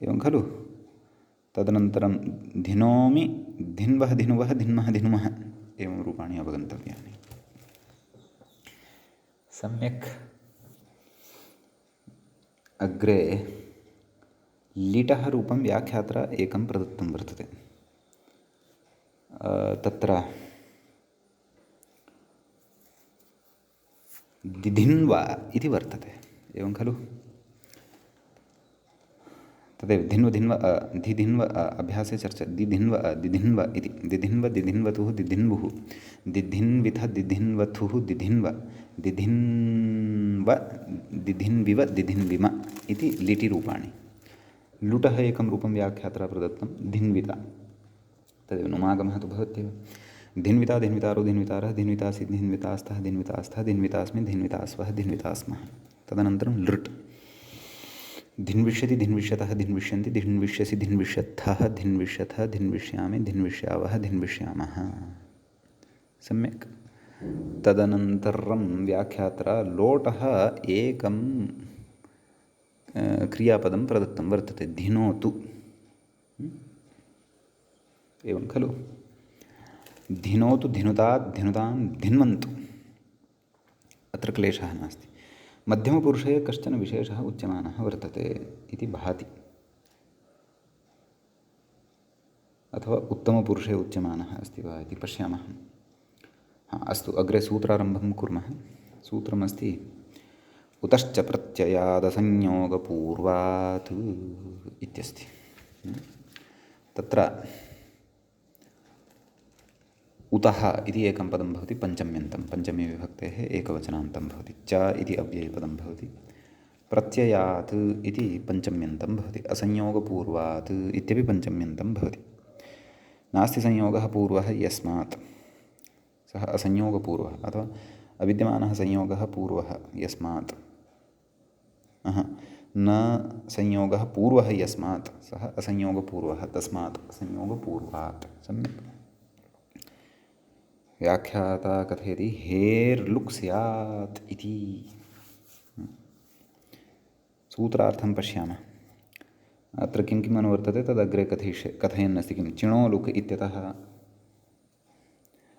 एवं खलु। तदनन्तरं धिनोमि धिन्वः धिनुवः धिन्मः धिनुमः, एवं रूपाणि अवगन्तव्यानि। सम्यक्। अग्रे लिटः रूपं व्याख्यात्रा एकं प्रदत्तं वर्तते। तत्र दिधिन्व इति वर्तते, एवं खलु? तदेव धिन्व धिन्व धिधिन्व अभ्यासे चर्चा। दिधिन्व दिधिन्व इति दिधिन्वतुः दिधिन्वुः दिधिन्विथ दिधिन्वथुः दिधिन्व दिधिन्व दिधिन्विव दिधिन्विम इति लिटि रूपाणि। लुटः एकं रूपं व्याख्यात्रा प्रदत्तं धिन्विता, तदेव नुमागमः तु भवत्येव। धिन्विता धिन्वितारो धिन्वितारः धिन्वितासि धिन्वितास्तः धिन्वितास्थः धिन्वितास्मि धिन्वितास्वः धिन्वितास्मः। तदनन्तरं लृट् धिन्विष्यति धिन्विष्यतः धिन्विष्यन्ति धिन्विष्यसि धिन्विष्यत्थः धिन्विष्यथः धिन्विष्यामि धिन्विष्यावः धिन्विष्यामः। सम्यक्। तदनन्तरं व्याख्यात्रा लोटः एकं क्रियापदं प्रदत्तं वर्तते, धिनोतु। एवं खलु? धिनोतु धिनुतात् धिनुतां धिन्वन्तु, अत्र क्लेशः नास्ति। मध्यमपुरुषे कश्चन विशेषः उच्यमानः वर्तते इति भाति, अथवा उत्तमपुरुषे उच्यमानः अस्ति वा इति पश्यामः। अस्तु, अग्रे सूत्रारम्भं कुर्मः। सूत्रमस्ति उतश्च प्रत्ययादसंयोगपूर्वात् इत्यस्ति। तत्र उतः इति एकं पदं भवति पञ्चम्यन्तं, पञ्चमी विभक्तेः एकवचनान्तं भवति। च इति अव्ययपदं भवति। प्रत्ययात् इति पञ्चम्यन्तं भवति। असंयोगपूर्वात् इत्यपि पञ्चम्यन्तं भवति। नास्ति संयोगः पूर्वः यस्मात्, सः असंयोगपूर्वः, अथवा अविद्यमानः संयोगः पूर्वः यस्मात्, न संयोगः पूर्वः यस्मात्, सः असंयोगपूर्वः तस्मात् असंयोगपूर्वात्। सम्यक्। व्याख्याता कथयति हेर्लुक् स्यात् इति। सूत्रार्थं पश्यामः। अत्र किं किम् अनुवर्तते तदग्रे कथयन्नस्ति। किं चिणो लुक् इत्यतः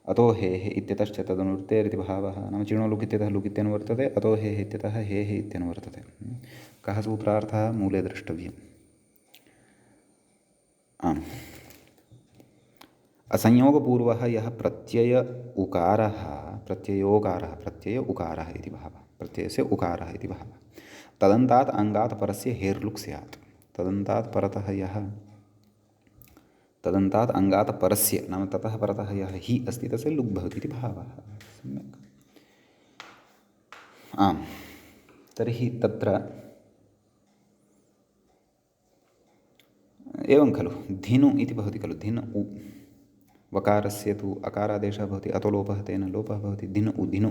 अतो हेः इत्यतश्च तदनुवृत्तेरिति भावः। नाम चिणो लुक् इत्यतः लुक् इत्यनुवर्तते, अतो हेः इत्यतः हेः इत्यनुवर्तते। कः सूत्रार्थः मूले द्रष्टव्यम्। आम्, असंयोगपूर्वः यः प्रत्यय उकारः इति भावः, प्रत्ययस्य उकारः इति भावः। तदन्तात् अङ्गात् परस्य हेर्लुक् स्यात्। तदन्तात् परतः यः, तदन्तात् अङ्गात् परस्य नाम ततः परतः यः हि अस्ति तस्य लुक् भवति इति भावः। सम्यक्। आम्, तर्हि तत्र एवं खलु, धिनु इति भवति खलु। धिन् उ, वकारस्य तु अकारादेशः भवति, अतो लोपः, तेन लोपः भवति। धिन् उ धिनु,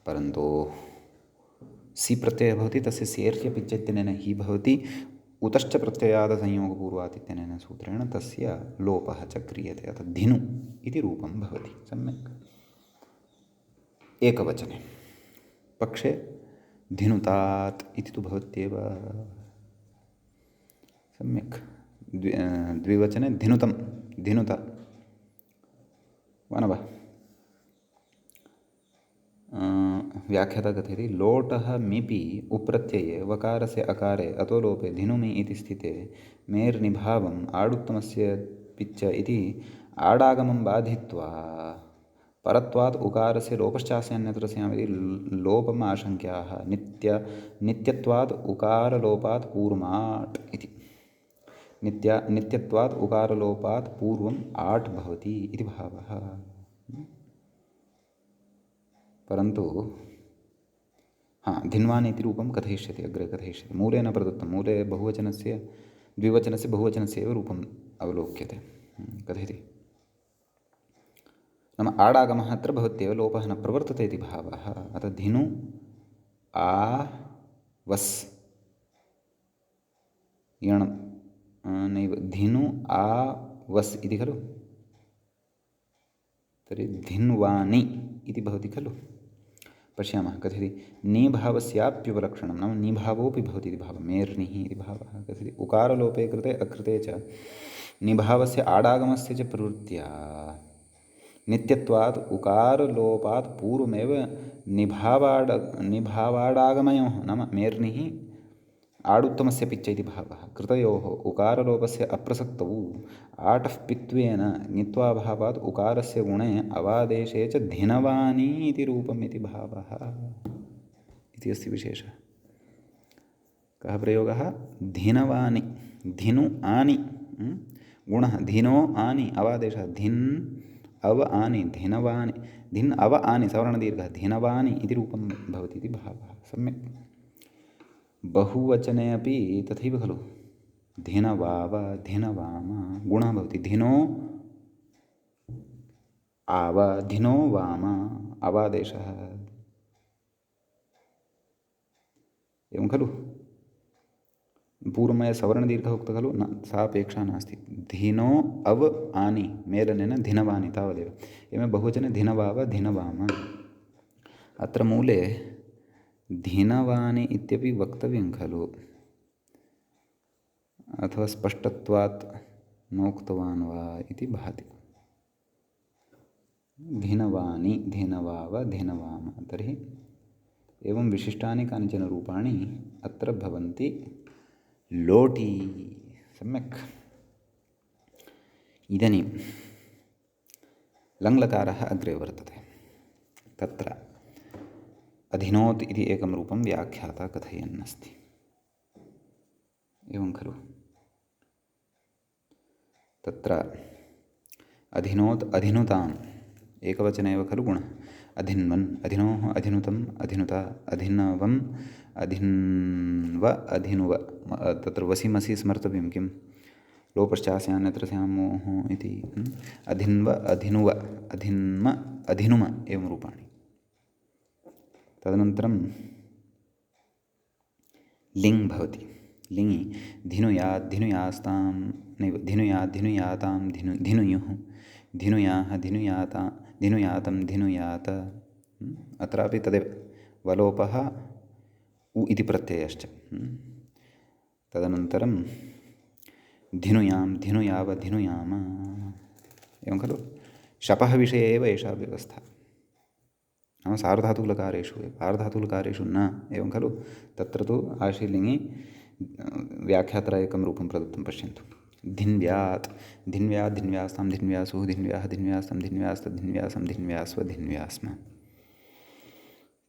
परन्तु सि प्रत्ययः भवति, तस्य सेर्यपिच् इत्यनेन हि भवति। उतश्च प्रत्ययादसंयोगपूर्वात् इत्यनेन सूत्रेण तस्य लोपः च क्रियते, अतः धिनु इति रूपं भवति। सम्यक्। एकवचने पक्षे धिनुतात् इति तु भवत्येव। सम्यक्। द्विवचने धिनुतं धिनुत वा न वा। व्याख्याता कथयति लोटः मिपि उप्रत्यये वकारस्य अकारे अतो लोपे धिनुमि इति स्थिते मेर्निभावम् आडुत्तमस्य पिच्च इति आडागमं बाधित्वा परत्वात् उकारस्य लोपश्चास्य अन्यत्र स्यामिति लोपम् आशङ्क्याः नित्यत्वात् उकारलोपात् पूर्वमाट् इति। नित्यत्वात् उकारलोपात् पूर्वम् आट् भवति इति भावः। परन्तु धिन्वान् इति रूपं कथयिष्यति, अग्रे कथयिष्यति। मूले न प्रदत्तं, मूले बहुवचनस्य द्विवचनस्य बहुवचनस्य एव रूपम् अवलोक्यते। कथयति नाम आडागमः अत्र भवत्येव, लोपः न प्रवर्तते इति भावः। अतः धिनु आ वस् यणं नैव, धिनु आ वस् इति खलु। तर्हि धिन्वानि इति भवति खलु। पश्यामः कथयति निभावस्याप्युपलक्षणं, नाम निभावोऽपि भवति इति भावः। मेर्निः इति भावः। कथयति उकारलोपे कृते अकृते च निभावस्य आडागमस्य च प्रवृत्त्या नित्यत्वात् उकारलोपात् पूर्वमेव निभावाडागमयोः नाम मेर्निः आडुत्तमस्य पिच्च इति भावः कृतयोः उकारलोपस्य अप्रसक्तौ आटः पित्वेन ङित्वाभावात् उकारस्य गुणे अवादेशे च धिनवानी इति रूपम् इति भावः इति अस्ति विशेषः। कः प्रयोगः? धिनवानि, धिनु आनि, गुणः धिनो आनि अवादेशः धिन् अव आनि धिनवानि, धिन् अव आनि सवर्णदीर्घः धिनवानि इति रूपं भवति इति भावः। सम्यक्। बहुवचने अपि तथैव खलु, धिनवाव धिनवाम गुणः भवति धिनो आव धिनो वाम अवादेशः, एवं खलु। पूर्वं मया सवर्णदीर्घः उक्तः खलु, न सा अपेक्षा नास्ति। धिनो अव आनि मेलनेन धिनवानि तावदेव। एवं बहुवचने धिनवाव धिनवाम। अत्र मूले धिनवानि इत्यपि वक्तव्यं खलु, अथवा स्पष्टत्वात् नोक्तवान् वा इति भाति। धिनवानि धिनवाव धिनवाम, तर्हि एवं विशिष्टानि कानिचन रूपाणि अत्र भवन्ति लोटी। सम्यक्। इदानीं लङ्लकारः अग्रे वर्तते। तत्र अधिनोत् इति एकं रूपं व्याख्याता कथयन् अस्ति, एवं खलु। तत्र अधिनोत् अधिनुताम् एकवचने एव खलु गुणः। अधिन्वन् अधिनोः अधिनुतम् अधिनुता अधिनवम् अधिन्व अधिनुव। तत्र वसिमसि स्मर्तव्यं किं? लोपश्चास्यान्यत्र स्यामोः इति। अधिन्व अधिनुव अधिन्म अधिनुम एवं रूपाणि। तदनन्तरं लिङ् भवति। लिङि धिनुयात् धिनुयास्तां नैव धिनुयात् धिनुयातां धिनुयुः धिनुयाः धिनुयाता धिनुयातं धिनुयात। अत्रापि तदेव वलोपः उ इति प्रत्ययश्च। तदनन्तरं धिनुयां धिनुयाव धिनुयाम, एवं खलु। शपः विषये एव एषा व्यवस्था, नाम सार्वधातुकलकारेषु एव, आर्धातुकलकारेषु न, एवं खलु। तत्र तु आशीर्लिङि व्याख्यात्रा एकं रूपं प्रदत्तं पश्यन्तु। धिन्व्यात् धिन्व्यात् धिन्व्यास्तां धिन्व्यासुः धिन्व्याः धिन्व्यास्तं धिन्व्यास्तद्धिन्व्यासं धिन्व्यास्व धिन्व्यास्म।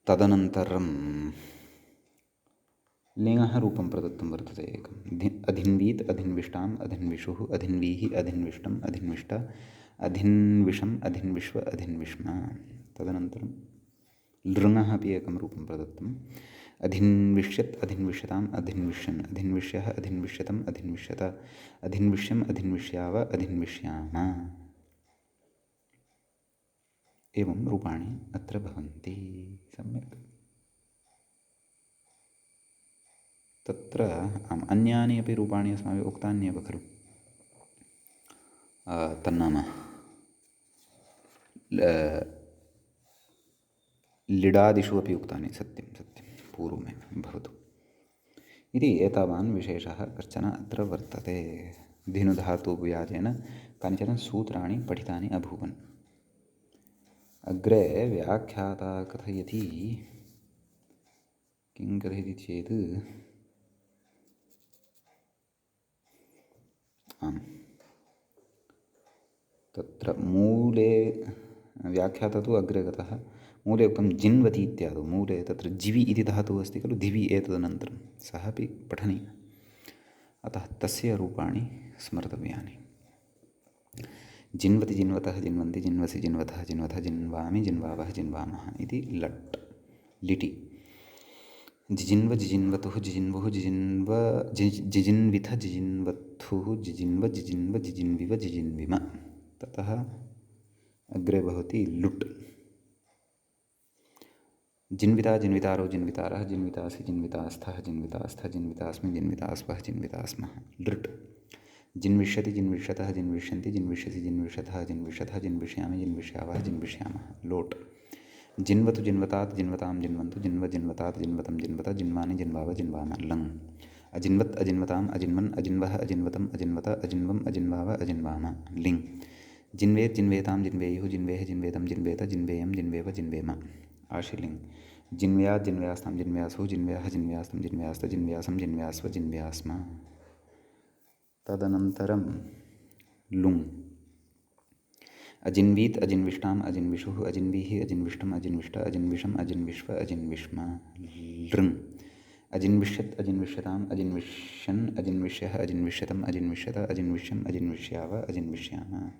तदनन्तरं लिङः रूपं प्रदत्तं वर्तते एकम्। अधिन्वीत् अधिन्विष्टाम् अधिन्विषुः अधिन्वीः अधिन्विष्टम् अधिन्विष्ट अधिन्विषम् अधिन्विश्व अधिन्विष्म। तदनन्तरं लृङः अपि एकं रूपं प्रदत्तम्। अधिन्विष्यत् अधिन्विष्यताम् अधिन्विष्यन् अधिन्विष्यः अधिन्विष्यतम् अधिन्विष्यत अधिन्विष्यम् अधिन्विष्याव अधिन्विष्याम। एवं रूपाणि अत्र भवन्ति। सम्यक्। तत्र अन्यानि अपि रूपाणि अस्माभिः उक्तान्येव खलु। तन्नाम लिडादिषु अपि उक्तानि। सत्यं सत्यं, पूर्वमेव भवतु इति। एतावान् विशेषः कश्चन अत्र वर्तते। धिनुधातुव्याजेन कानिचन सूत्राणि पठितानि अभूवन्। अग्रे व्याख्याता कथयति। किं कथयति चेत्, आम्, तत्र मूले व्याख्याता तु अग्रे गतः। मूले उक्तं जिन्वति इत्यादौ। मूले तत्र जिवि इति धातुः अस्ति खलु, दिवि एतदनन्तरं, सः अपि पठनीयः। अतः तस्य रूपाणि स्मर्तव्यानि। जिन्वति जिन्वतः जिन्वन्ति जिन्वसि जिन्वतः जिन्वतः जिन्वामि जिन्वावः जिन्वामः इति लट् लिटि। जिजिन्व जिजिन्वतुः जिजिन्वुः जिजिन्व जिजिन्विथ जिजिन्वत्थुः जिजिन्व जिजिन्व जिजिन्विव जिजिन्विम। ततः अग्रे भवति लुट्। जिन्विता जिन्वितारो जिन्वितारः जिन्वितासि जिन्वितास्थः जिन्वितास्थ जिन्वितास्मि जिन्वितास्वः जिन्वितास्मः। लृट्। जिन्विष्यति जिन्विष्यतः जिन्विष्यन्ति जिन्विष्यसि जिन्विष्यतः जिन्विष्यतः जिन्विष्यामि जिन्विष्यावः जिन्विष्यामः। लोट्। जिन्वतु जिन्वतात् जिन्वतां जिन्वन्तु जिन्व जिन्वतात् जिन्वतं जिन्वत जिन्वानि जिन्वाव जिन्वाम। लङ्। अजिन्वत् अजिन्वताम् अजिन्वन् अजिन्वः अजिन्वतम् अजिन्वत अजिन्वम् अजिन्वाव अजिन्वाम। लिङ्। जिन्वेत् जिन्वेतां जिन्वेयुः जिन्वेह जिन्वेतं जिन्वेत जिन्वेयं जिन्वेव जिन्वेम। आशीर्लिङ्। जिन्व्यात् जिन्व्यास्तां जिन्व्यासो जिन्व्याः जिन्व्यास्तं जिन्व्यास्त जिन्व्यासं जिन्व्यास्व जिन्व्यास्म। तदनन्तरं लुङ्। अजिन्वीत् अजिन्विष्टाम् अजिन्विषुः अजिन्वीः अजिन्विष्टम् अजिन्विष्ट अजिन्विषम् अजिन्विष्व अजिन्विष्म। लृङ्। अजिन्विष्यत् अजिन्विष्यताम् अजिन्विष्यन् अजिन्विष्यः अजिन्विष्यतम् अजिन्विष्यत अजिन्विष्यम् अजिन्विष्याव अजिन्विष्याम।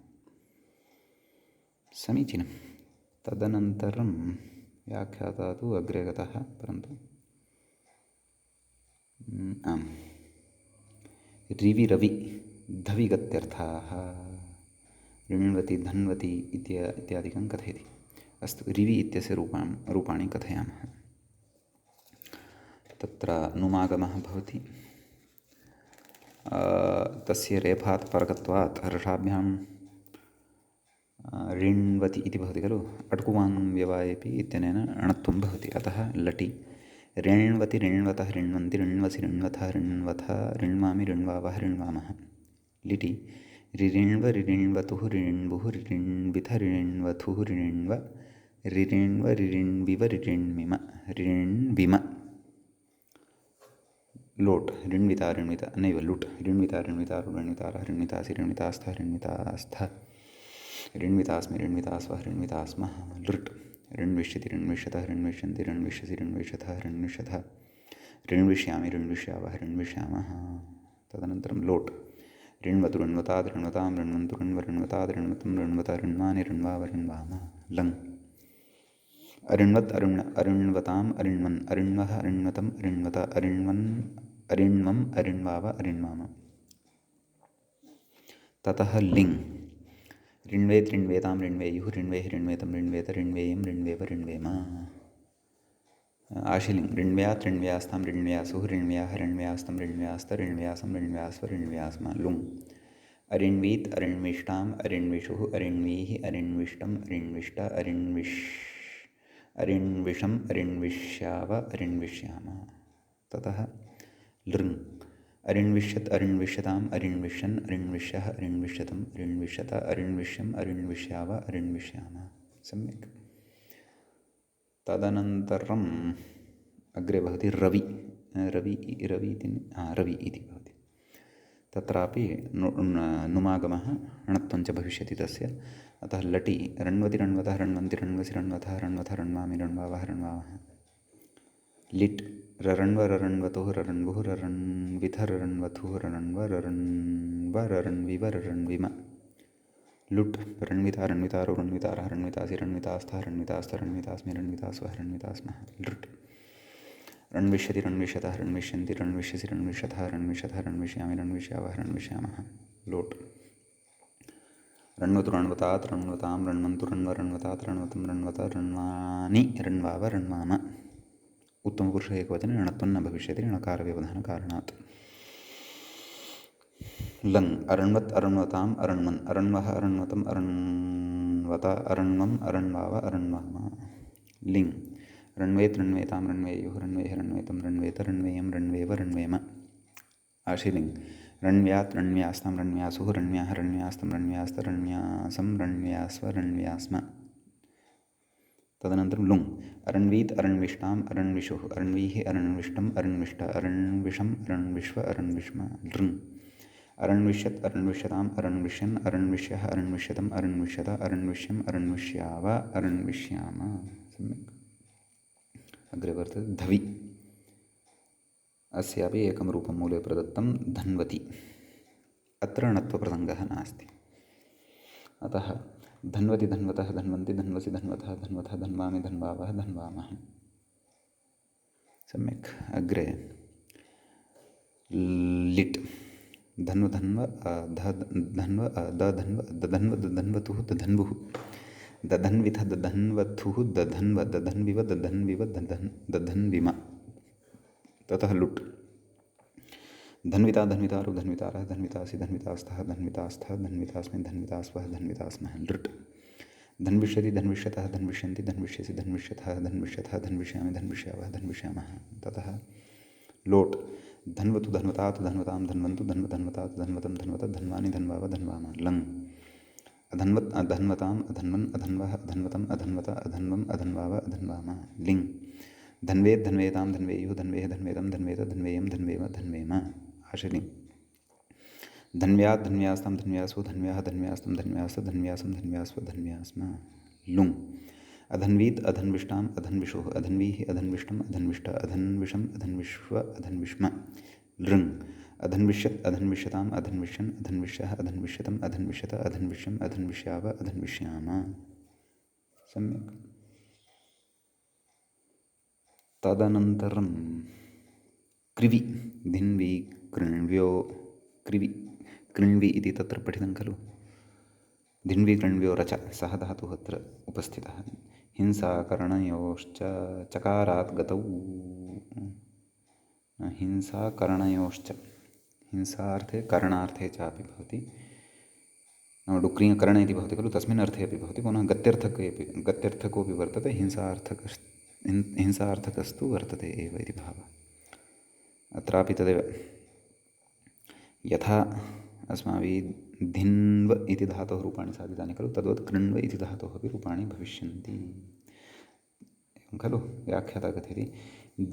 समीचीनं। तदनन्तरं व्याख्याता तु अग्रे गतः, परन्तु आम्। रिवि रवि धविगत्यर्थाः ऋण्वति धन्वति इत्यादिकं कथयति। अस्तु, रिवि इत्यस्य रूपाणि कथयामः। तत्र नुमागमः भवति। तस्य रेफात् परकत्वात् हर्षाभ्यां ऋण्वति इति भवति खलु। अट्कुवाङ् व्यवायेपि इत्यनेन अणत्वं भवति। अतः लटि ऋण्वति ऋण्वतः ऋण्वन्ति ऋण्वसि ऋण्वथः ऋण्वथ ऋण्वामि ऋण्वावः ऋण्वामः। लिटि ऋण्व ऋण्वतुः ऋण्वुः ऋण्विथ ऋण्वथुः ऋण्व ऋण्व ऋण्विव ऋण्विम ऋण्विम। लोट् ऋण्विता ऋण्वित नैव लुट् ऋण्विता ऋण्वितारु ऋण्वितारः ऋण्वितासि ऋण्वितास्थः ऋण्वितास्थ ऋण्वितास्मि ऋण्वितास्वः ऋण्वितास्मः। लृट् ऋण्विष्यति ऋण्विष्यतः ऋण्विष्यन्ति ऋण्विष्यसि ऋण्विष्यथः ऋण्विष्यथः ऋण्विष्यामि ऋण्विष्यावः ऋण्विष्यामः। तदनन्तरं लोट् ऋण्वतु ऋण्वताद् ऋण्वतां ऋण्वन्तु ऋण्व ऋण्वताद् ऋण्वतं ऋण्वत ऋण्वानि ऋण्वाव ऋण्वाम। लङ्। अऋण्वत् अऋण्वताम् अऋण्वन् अऋण्वः अऋण्वतम् अऋण्वत अऋण्वन् अऋण्वम् अऋण्वाव अऋण्वाम। ततः लिङ्। ऋण्वेत् ऋण्वेतां ऋण्वेयुः ऋण्वेः ऋण्वेतं ऋण्वेत ऋण्वेयं ऋण्वेव ऋण्वेम। आशिलिङ्। ऋण्व्यात् ऋण्व्यास्तां ऋण्व्यासुः ऋण्व्याः ऋण्व्यास्तं ऋण्व्यास्त ऋण्व्यासं ऋण्व्यास्व ऋण्व्यास्म। लुङ्। अऋण्वीत् अऋण्विष्टाम् अऋण्विषुः अऋण्वीः अऋण्विष्टम् अऋण्विष्ट अऋण्विषम् अऋण्विष्याव अऋण्विष्याम। ततः लृङ्। अऋण्विष्यत् अऋण्विष्यताम् अऋण्विष्यन् अऋण्विष्यः अऋण्विष्यतम् अऋण्विष्यत अऋण्विष्यम् अऋण्विष्याव अऋण्विष्याम। सम्यक्। तदनन्तरम् अग्रे भवति रवि। रवि इति भवति। तत्रापि नुमागमः णत्वञ्च भविष्यति तस्य। अतः लटि ऋण्वति ऋण्वतः ऋण्वन्ति ऋण्वसि ऋण्वथः ऋण्वथ ऋण्वामि ऋण्वावः ऋण्वावः। लिट् ररण्व ररण्वतुः ररण्वुः ररण्विथ ररण्वथुः ररण्व ररण्व ररण्विव ररण्विम। लुट् ऋण्विता ऋण्वितारो ऋण्वितारः ऋण्वितासि ऋण्वितास्थः ऋण्वितास्थ ऋण्वितास्मि ऋण्वितास्वः ऋण्वितास्मः। लृट् ऋण्विष्यति ऋण्विष्यतः ऋण्विष्यन्ति ऋण्विष्यसि ऋण्विष्यथः ऋण्विष्यथः ऋण्विष्यामि ऋण्विष्यावः ऋण्विष्यामः। लोट् ऋण्वतु ऋण्वतात् ऋण्वतां ऋण्वन्तु ऋण्व ऋण्वतात् ऋण्वतं ऋण्वत ऋण्वानि ऋण्वाव ऋण्वाम। उत्तमपुरुषः एकवचने णत्वं न भविष्यति णकारव्यवधानकारणात्। लङ्। अरण्वत् अरण्वताम् अरण्वन् अरण्वः अरण्वतम् अरण्वत अरण्वम् अरण्वाव अरण्वाम। लिङ्। ऋण्वेत् ऋण्वेतां ऋण्वेयुः ऋण्वेः ऋण्वेतं ऋण्वेत ऋण्वेयं ऋण्वेव ऋण्वेम। आशिलिङ्। ऋण्व्यात् ऋण्व्यास्तां ऋण्व्यासुः ऋण्व्याः ऋण्व्यास्तं ऋण्व्यास्त ऋण्व्यासं ऋण्व्यास्व ऋण्व्यास्म। तदनन्तरं लुङ्। अरण्वीत् अरण्विष्टाम् अरण्विषुः अरण्वीः अरण्विष्टम् अरण्विष्ट अरण्विषम् अरण्विष्व अरण्विष्म। लृङ्। अरण्विष्यत् अरण्विष्यताम् अरण्विष्यन् अरण्विष्यः अरण्विष्यतम् अरण्विष्यत अरण्विष्यम् अरण्विष्याव अरण्विष्याम। सम्यक्। अग्रे वर्तते धवि। अस्यापि एकं रूपं मूले प्रदत्तं धन्वति। अत्र णत्वप्रसङ्गः नास्ति। अतः धन्वति धन्वतः धन्वन्ति धन्वसि धन्वथः धन्वथः धन्वामि धन्वावः धन्वामः। सम्यक्। अग्रे लिट्। धन्व धन्व धन्व दधन्व दधन्व दधन्वतुः दधन्वुः दधन्विथ दधन्वथुः दधन्व दधन्विव दधन्विव दधन्विम। ततः लुट्। धन्विता धन्वितारो धन्वितारः धन्वितासि धन्वितास्थः धन्वितास्थः धन्वितास्मि धन्वितास्वः धन्वितास्मः। लृट्। धन्विष्यति धन्विष्यतः धन्विष्यन्ति धन्विष्यसि धन्विष्यथः धन्विष्यथः धन्विष्यामि धन्विष्यावः धन्विष्यामः। ततः लोट्। धन्वतु धन्वतात् धन्वतां धन्वन्तु धन्व धन्वतात् धन्वतं धन्वत धन्वानि धन्वाव धन्वाम। लङ्। अधन्वत् अधन्वताम् अधन्वन् अधन्वः अधन्वतम् अधन्वत अधन्वम् अधन्वाव अधन्वाम। लिङ्। धन्वेत् धन्वेतां धन्वेयुः धन्वेः धन्वेदं धन्वेत धन्वेयं धन्वेम धन्वेम आशलिं धन्व्यात् धन्व्यास्तां धन्व्यासो धन्व्याः धन्व्यास्तं धन्व्यास धन्व्यासं धन्व्यास्व धन्व्यास्म लुङ् अधन्वीत् अधन्विष्टाम् अधन्विषुः अधन्वीः अधन्विष्टम् अधन्विष्ट अधन्विषम् अधन्विष्व अधन्विष्म लृङ् अधन्विष्यत् अधन्विष्यताम् अधन्विष्यन् अधन्विष्यः अधन्विष्यतम् अधन्विष्यत अधन्विष्यम् अधन्विष्याव अधन्विष्याम सम्यक् तदनन्तरं कृवि धिन्वि कृण्व्यो कृवि कृण्वि इति तत्र पठितं खलु धिन्वि कृण्व्यो रच सः धातुः अत्र उपस्थितः हिंसाकरणयोश्च चकारात् गतौ हिंसाकरणयोश्च हिंसार्थे करणार्थे चापि भवति डुक्रीकरण इति भवति खलु तस्मिन् अर्थे अपि भवति पुनः गत्यर्थकोऽपि वर्तते हिंसार्थकस्तु वर्तते एव इति भावः अत्रापि तदेव यथा अस्माभिः धिन्व इति धातोः रूपाणि साधितानि खलु तद्वत् कृण्व इति धातोः अपि रूपाणि भविष्यन्ति एवं खलु व्याख्याता कथयति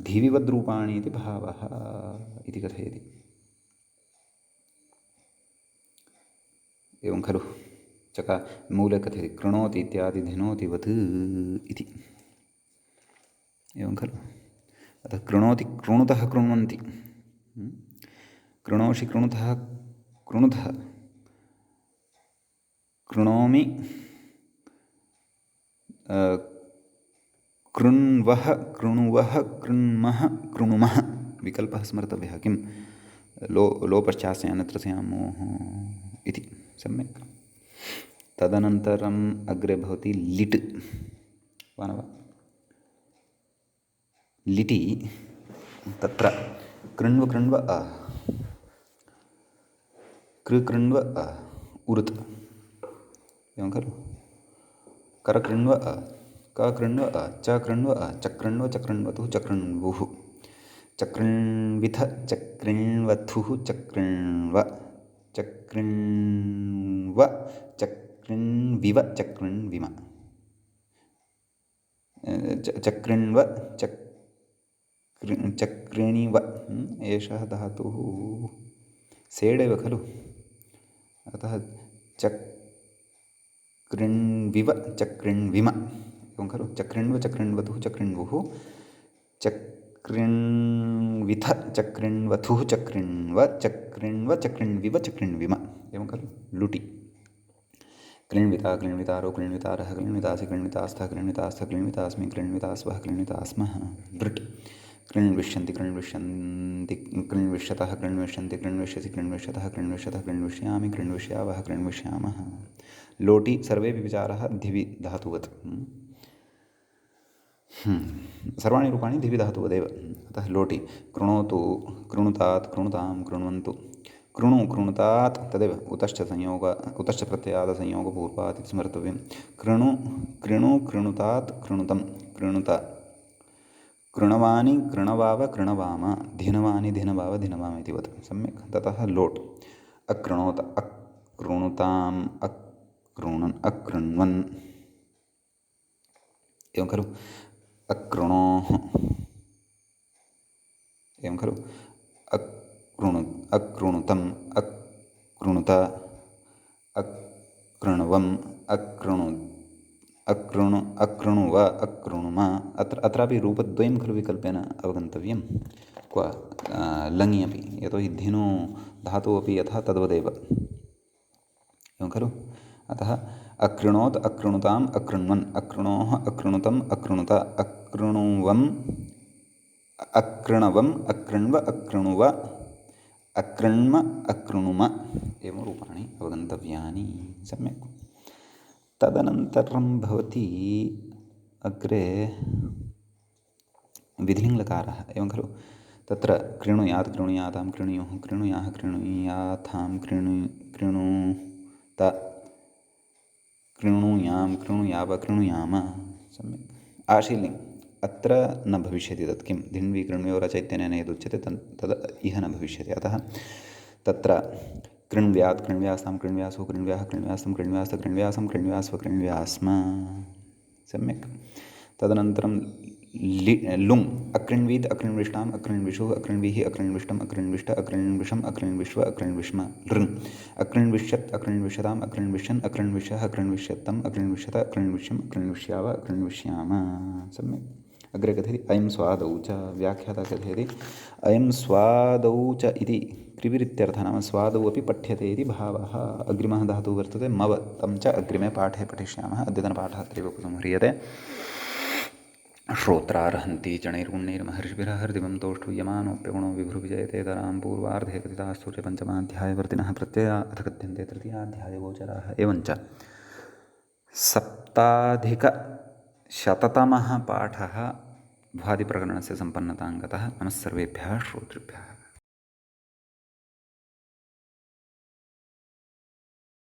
धिविवद्रूपाणि इति भावः इति कथयति एवं खलु चका मूले कथयति कृणोति इत्यादि धिनोति वत् इति एवं खलु अतः कृणोति कृणुतः कृण्वन्ति कृणोषि कृणुतः कृणुतः कृणोमि कृण्वः कृणुवः कृण्मः कृणुमः विकल्पः स्मर्तव्यः किं लोपश्चास्य अन्यत्र स्यामोः इति सम्यक् तदनन्तरम् अग्रे भवति लिट् वा न वा लिटि तत्र कृण्व कृण्व कृण्व उरुत् एवं खलु कर कृण्व क कृण्व च कृण्व चकृण्व चकृण्वतुः चकृण्वुः चकृण्विथ चकृण्वथुः चकृण्व चकृण्व चकृण्विव चकृण्विम चकृण्व चक्रिणिव एषः धातुः सेडेव खलु अतः चक्रिण्विव चक्रिण्विम एवं खलु चक्रिण्व चक्रिण्वतुः चक्रिण्वुः चक्रिण्विथ चक्रिण्वथुः चक्रिण्व चक्रिण्व चक्रिण्विव चक्रिण्विम एवं खलु लुटि कृण्विता कृण्वितारो कृण्वितारः कृण्वितासि कृण्वितास्थः कृण्वितास्थ कृण्वितास्मि कृण्वितास्वः कृण्वितास्मः लृट् कृण्विष्यन्ति कृण्विष्यन्ति कृण्विष्यतः कृण्विष्यन्ति कृण्विष्यसि कृण्विष्यतः कृण्विष्यतः कृण्विष्यामि कृण्विष्यावः कृण्विष्यामः लोटि सर्वेपि विचारः धिवि धातुवत् सर्वाणि रूपाणि धिवि धातुवदेव अतः लोटि कृणोतु कृणुतात् कृणुतां कृण्वन्तु कृणु कृणुतात् तदेव उतश्च प्रत्ययादसंयोगपूर्वात् इति स्मर्तव्यं कृणु कृणु कृणुतात् कृणुतं कृणुत कृणवानि कृणवाव कृणवाम धिनवानि धिनवाव धिनवाम इति वत् सम्यक् ततः लोट् अकृणोत अकृणुताम् अकृण्वन् एवं खलु अकृणोः एवं खलु अकृणुतम् अकृणुत अकृणवम् अकृणुव अकृणुम अत्रापि रूपद्वयं खलु विकल्पेन अवगन्तव्यं क्व लङि अपि यतोहि धिनो धातुः अपि यथा तद्वदेव एवं खलु अतः अकृणोत् अकृणुताम् अकृण्वन् अकृणोः अकृणुतम् अकृणुत अकृणुवम् अकृणवम् अकृण्व अकृणुव अकृण्म अकृणुम एवं रूपाणि अवगन्तव्यानि सम्यक् तदनन्तरं भवति अग्रे विधिलिङ्गकारः एवं खलु तत्र कृणुयात् कृणुयातां कृणुयुः कृणुयाः कृणुयाथां कृणुत कृणुयां कृणुयाव कृणुयाम सम्यक् आशीलिङ्ग् अत्र न भविष्यति तत् किं धिन्वि कृण्वयो रच इत्यनेन यदुच्यते तद् इह न भविष्यति अतः तत्र कृण्व्यात् कृण्व्यास्तां कृण्व्यासो कृण्व्याः कृण्व्यास्तं कृण्व्यास्त कृण्व्यासं कृण्व्यास्व कृण्व्यास्म सम्यक् तदनन्तरं लुङ् अकृण्वीत् अकृण्विष्टाम् अकृण्विषुः अकृण्विः अकृण्विष्टम् अकृण्विष्ट अकृण्विषम् अकृण्विश्व अकृण्विष्म लृङ् अकृण्विष्यत् अकृण्विष्यताम् अकृण्विष्यन् अकृण्विष्यः अकृण्विष्यत्तम् अकृण्विष्यत अकृण्विष्यम् अकृण्विष्याव अकृण्विष्याम। सम्यक्। अग्रे कथयति अयं स्वादौ च व्याख्याता कथयति अयं स्वादौ च इति क्रिविरित्यर्थः नाम स्वादौ अपि पठ्यते इति भावः। अग्रिमः धातुः वर्तते मव तं च अग्रिमे पाठे पठिष्यामः। अद्यतनपाठः अत्रैव उपसंह्रियते। श्रोत्रार्हन्ति चणैर्गुणैर्महर्षिभिरहर्दिवं तोष्टुयमानोऽप्यगुणो विभ्रुविजयते तरां पूर्वार्धे कथितास्तु पञ्चमाध्यायवर्तिनः प्रत्यया अथ कथ्यन्ते तृतीयाध्यायगोचराः। एवञ्च सप्ताधिकशततमः पाठः भ्वादिप्रकरणस्य सम्पन्नताङ्गतः। नमः सर्वेभ्यः श्रोतृभ्यः।